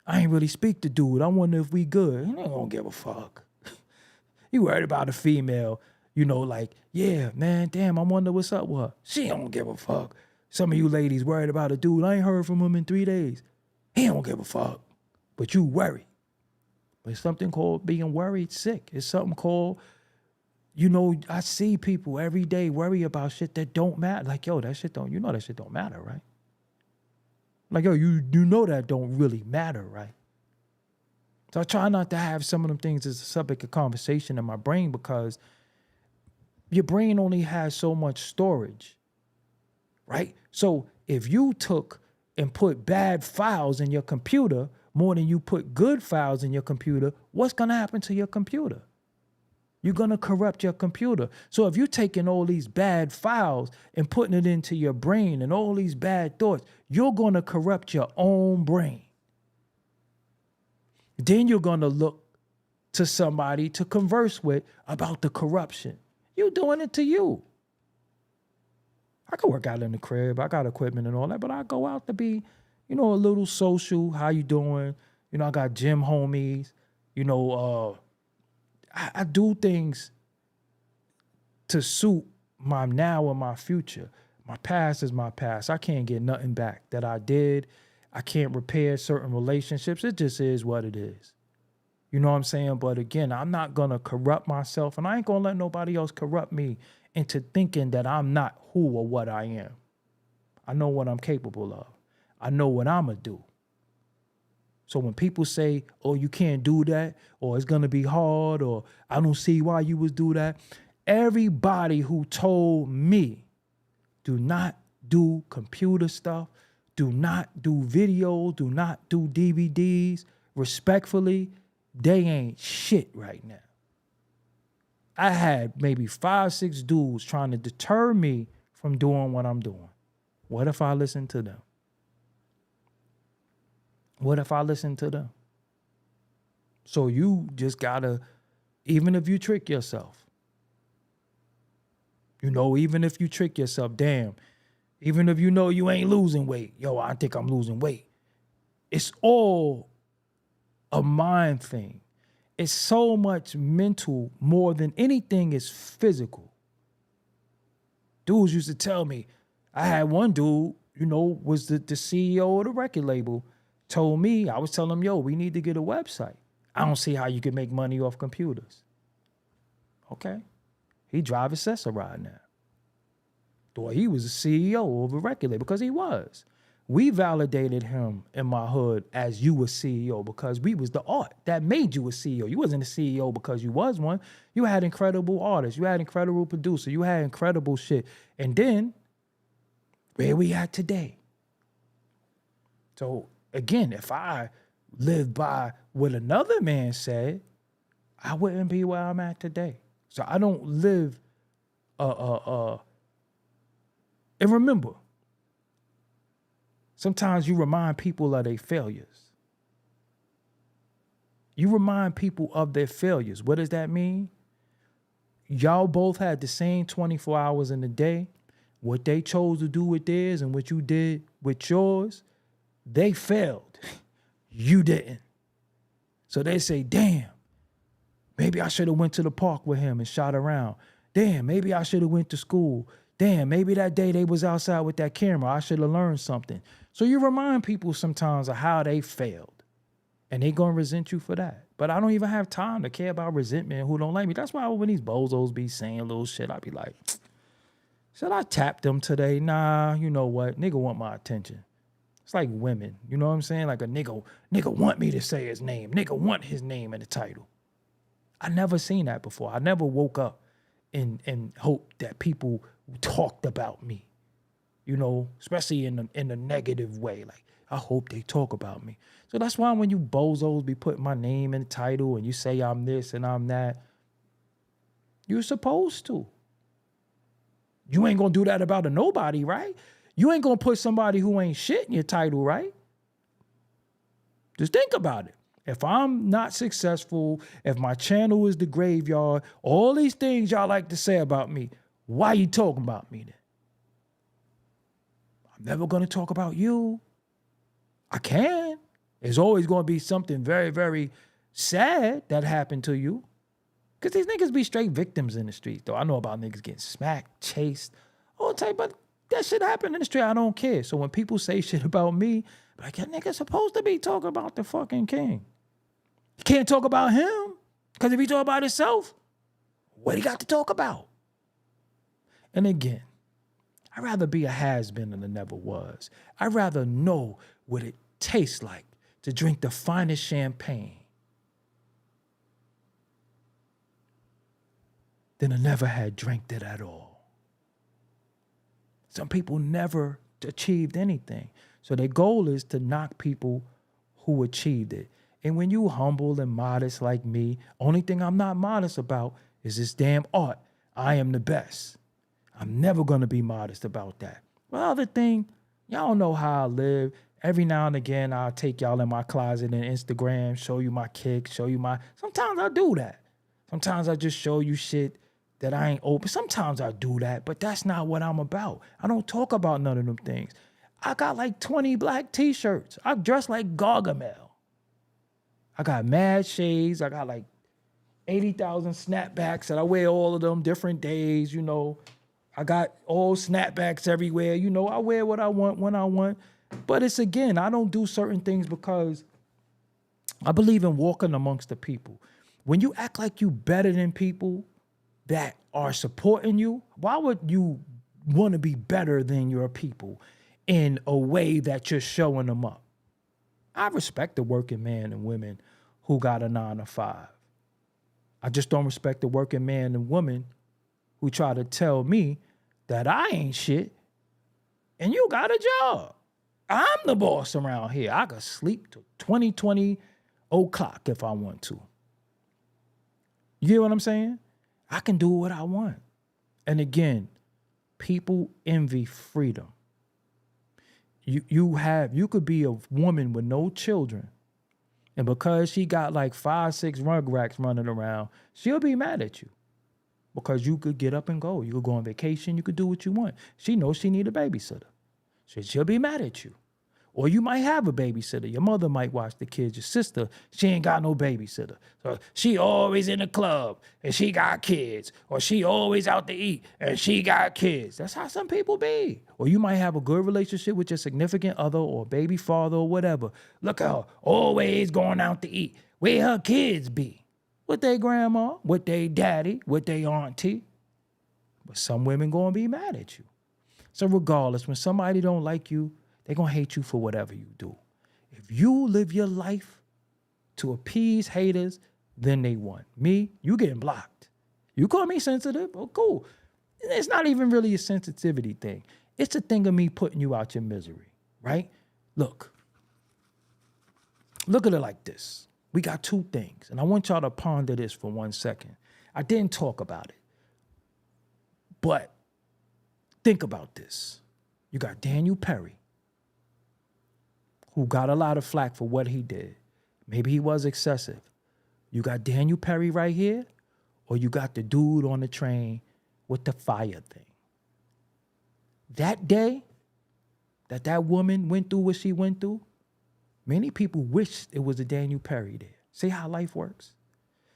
I ain't really speak to dude. I wonder if we good. You ain't gonna give a fuck. You worried about a female, like, yeah, man, damn, I wonder what's up with her. She don't give a fuck. Some of you ladies worried about a dude. I ain't heard from him in 3 days. He don't give a fuck. But you worry. But it's something called being worried sick. It's something called, I see people every day worry about shit that don't matter. Like, yo, that shit don't matter, right? Like, yo, you know that don't really matter, right? So I try not to have some of them things as a subject of conversation in my brain, because your brain only has so much storage, right? So if you took and put bad files in your computer more than you put good files in your computer, what's going to happen to your computer? You're going to corrupt your computer. So if you're taking all these bad files and putting it into your brain and all these bad thoughts, you're going to corrupt your own brain. Then you're going to look to somebody to converse with about the corruption. You're doing it to you. I can work out in the crib. I got equipment and all that, but I go out to be, a little social. How you doing? I got gym homies. I do things to suit my now and my future. My past is my past. I can't get nothing back that I did. I can't repair certain relationships. It just is what it is. You know what I'm saying? But again, I'm not going to corrupt myself, and I ain't going to let nobody else corrupt me into thinking that I'm not who or what I am. I know what I'm capable of. I know what I'm going to do. So when people say, oh, you can't do that, or it's going to be hard, or I don't see why you would do that, everybody who told me, do not do computer stuff, do not do video, do not do DVDs, respectfully, they ain't shit right now. I had maybe 5, 6 dudes trying to deter me from doing what I'm doing. What if I listen to them? What if I listen to them? So you just gotta, even if you trick yourself, even if you trick yourself, damn, even if you ain't losing weight, yo, I think I'm losing weight. It's all a mind thing. It's so much mental more than anything is physical. Dudes used to tell me, I had one dude, was the CEO of the record label, told me, I was telling him, yo, we need to get a website. I don't see how you can make money off computers. Okay. He drive a Cesaride now. Boy, he was the CEO of a record label, because he was. We validated him in my hood as you were CEO because we was the art that made you a CEO. You wasn't a CEO because you was one. You had incredible artists. You had incredible producer. You had incredible shit. And then, where we at today? So, again, if I lived by what another man said, I wouldn't be where I'm at today. So I don't live, and remember, sometimes you remind people of their failures. You remind people of their failures. What does that mean? Y'all both had the same 24 hours in the day. What they chose to do with theirs and what you did with yours, they failed. You didn't. So they say, damn, maybe I should have went to the park with him and shot around. Damn, maybe I should have went to school. Damn, maybe that day they was outside with that camera. I should have learned something. So you remind people sometimes of how they failed. And they gonna resent you for that. But I don't even have time to care about resentment and who don't like me. That's why when these bozos be saying little shit, I be like, should I tap them today? Nah, you know what? Nigga want my attention. It's like women. You know what I'm saying? Like a nigga want me to say his name. Nigga want his name in the title. I never seen that before. I never woke up and hoped that people talked about me. You know, especially in a negative way. Like, I hope they talk about me. So that's why when you bozos be putting my name in the title and you say I'm this and I'm that, You're supposed to. You ain't gonna do that about a nobody, right? You ain't gonna put somebody who ain't shit in your title, right? Just think about it. If I'm not successful, if my channel is the graveyard, all these things y'all like to say about me, why you talking about me then? I'm never gonna talk about you. I can. There's always gonna be something very, very sad that happened to you. Because these niggas be straight victims in the street, though. I know about niggas getting smacked, chased, all type, but that shit happen in the street. I don't care. So when people say shit about me, like, that nigga's supposed to be talking about the fucking king. You can't talk about him. Because if he talk about himself, what he got to talk about? And again, I'd rather be a has-been than a never was. I'd rather know what it tastes like to drink the finest champagne than I never had drank it at all. Some people never achieved anything. So their goal is to knock people who achieved it. And when you humble and modest like me, only thing I'm not modest about is this damn art. I am the best. I'm never gonna be modest about that. Well, other thing, y'all know how I live. Every now and again, I'll take y'all in my closet and Instagram, show you my kicks, show you my... Sometimes I do that. Sometimes I just show you shit that I ain't open. Sometimes I do that, but that's not what I'm about. I don't talk about none of them things. I got like 20 black t-shirts. I dress like Gargamel. I got mad shades. I got like 80,000 snapbacks that I wear all of them different days, you know. I got all snapbacks everywhere. You know, I wear what I want when I want. But it's, again, I don't do certain things because I believe in walking amongst the people. When you act like you better than people that are supporting you, why would you want to be better than your people in a way that you're showing them up? I respect the working man and women who got a 9 to 5. I just don't respect the working man and woman who try to tell me that I ain't shit and you got a job. I'm the boss around here. I could sleep till 20 o'clock if I want to. You get what I'm saying? I can do what I want. And again, people envy freedom. You could be a woman with no children, and because she got like 5, 6 rugrats running around, she'll be mad at you. Because you could get up and go. You could go on vacation. You could do what you want. She knows she need a babysitter. So she'll be mad at you. Or you might have a babysitter. Your mother might watch the kids. Your sister, she ain't got no babysitter. So she always in the club and she got kids. Or she always out to eat and she got kids. That's how some people be. Or you might have a good relationship with your significant other or baby father or whatever. Look at her, always going out to eat. Where her kids be? With their grandma, with their daddy, with their auntie. But some women gonna be mad at you. So regardless, when somebody don't like you, they're going to hate you for whatever you do. If you live your life to appease haters, then they won. Me, you getting blocked. You call me sensitive? Oh, cool. It's not even really a sensitivity thing. It's a thing of me putting you out your misery, right? Look at it like this. We got 2 things, and I want y'all to ponder this for 1 second. I didn't talk about it, but think about this. You got Daniel Perry, who got a lot of flack for what he did. Maybe he was excessive. You got Daniel Perry right here, or you got the dude on the train with the fire thing. That day that woman went through what she went through, many people wish it was a Daniel Perry there. See how life works?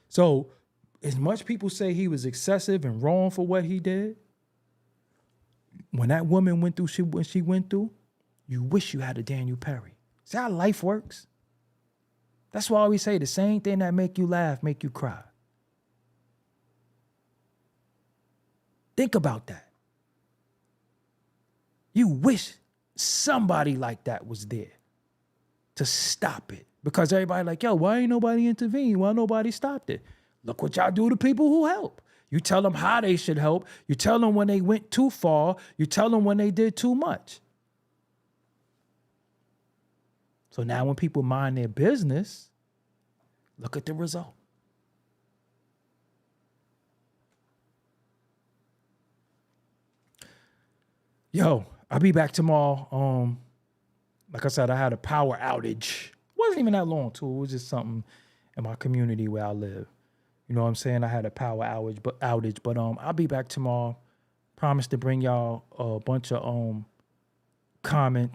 So as much people say he was excessive and wrong for what he did, when that woman went through what she went through, you wish you had a Daniel Perry. See how life works? That's why we say the same thing that make you laugh, make you cry. Think about that. You wish somebody like that was there to stop it. Because everybody like, yo, why ain't nobody intervened? Why nobody stopped it? Look what y'all do to people who help. You tell them how they should help. You tell them when they went too far. You tell them when they did too much. So now when people mind their business, look at the result. Yo, I'll be back tomorrow. Like I said, I had a power outage. Wasn't even that long too. It was just something in my community where I live. You know what I'm saying? I had a power outage, but I'll be back tomorrow. Promise to bring y'all a bunch of comment.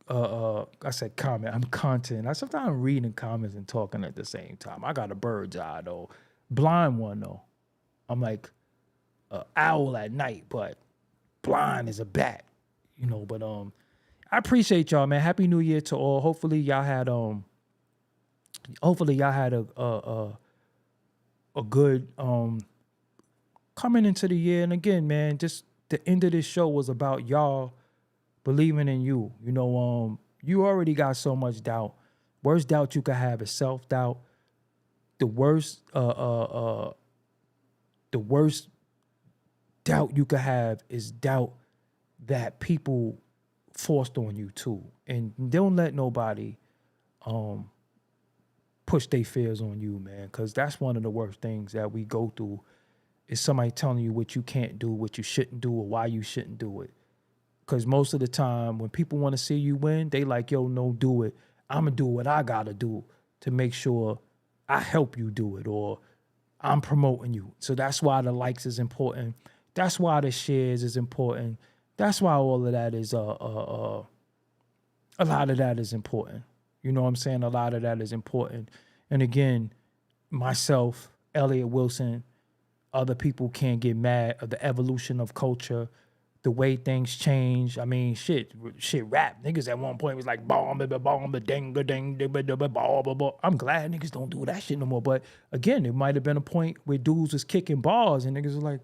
I said comment. I'm content. I sometimes reading comments and talking at the same time. I got a bird's eye though, blind one though. I'm like an owl at night, but blind as a bat. You know, but I appreciate y'all, man. Happy New Year to all. Hopefully y'all had a good coming into the year. And again, man, just the end of this show was about y'all believing in you. You know, you already got so much doubt. Worst doubt you could have is self-doubt. The worst doubt you could have is doubt that people forced on you too. And don't let nobody push their fears on you, man, because that's one of the worst things that we go through is somebody telling you what you can't do, what you shouldn't do, or why you shouldn't do it. Because most of the time when people want to see you win, they like, yo, no, do it. I'm going to do what I got to do to make sure I help you do it, or I'm promoting you. So that's why the likes is important. That's why the shares is important. That's why all of that is, a lot of that is important. You know what I'm saying? A lot of that is important. And again, myself, Elliot Wilson, other people can't get mad at the evolution of culture, the way things change. I mean, shit, rap. Niggas at one point was like, bomb, ding, ding, ding, I'm glad niggas don't do that shit no more. But again, it might have been a point where dudes was kicking bars and niggas was like,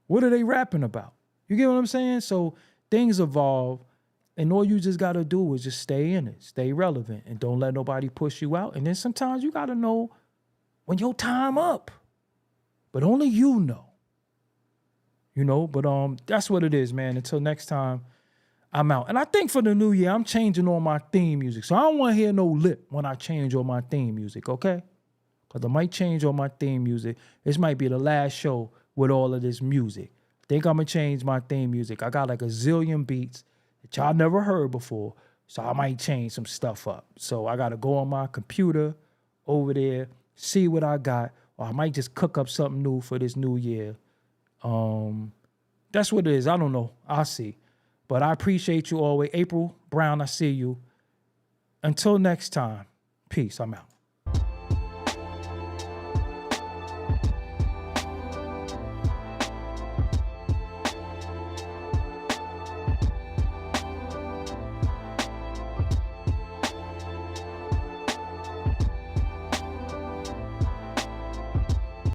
what are they rapping about? You get what I'm saying? So things evolve, and all you just got to do is just stay in it, stay relevant, and don't let nobody push you out. And then sometimes you got to know when your time up, but only you know. You know, but that's what it is, man. Until next time, I'm out. And I think for the new year, I'm changing all my theme music. So I don't want to hear no lip when I change all my theme music, okay? Because I might change all my theme music. This might be the last show with all of this music. I think I'm going to change my theme music. I got like a zillion beats that y'all never heard before. So I might change some stuff up. So I got to go on my computer over there, see what I got. Or I might just cook up something new for this new year. That's what it is. I don't know. I'll see. But I appreciate you always. April Brown, I see you. Until next time, peace. I'm out.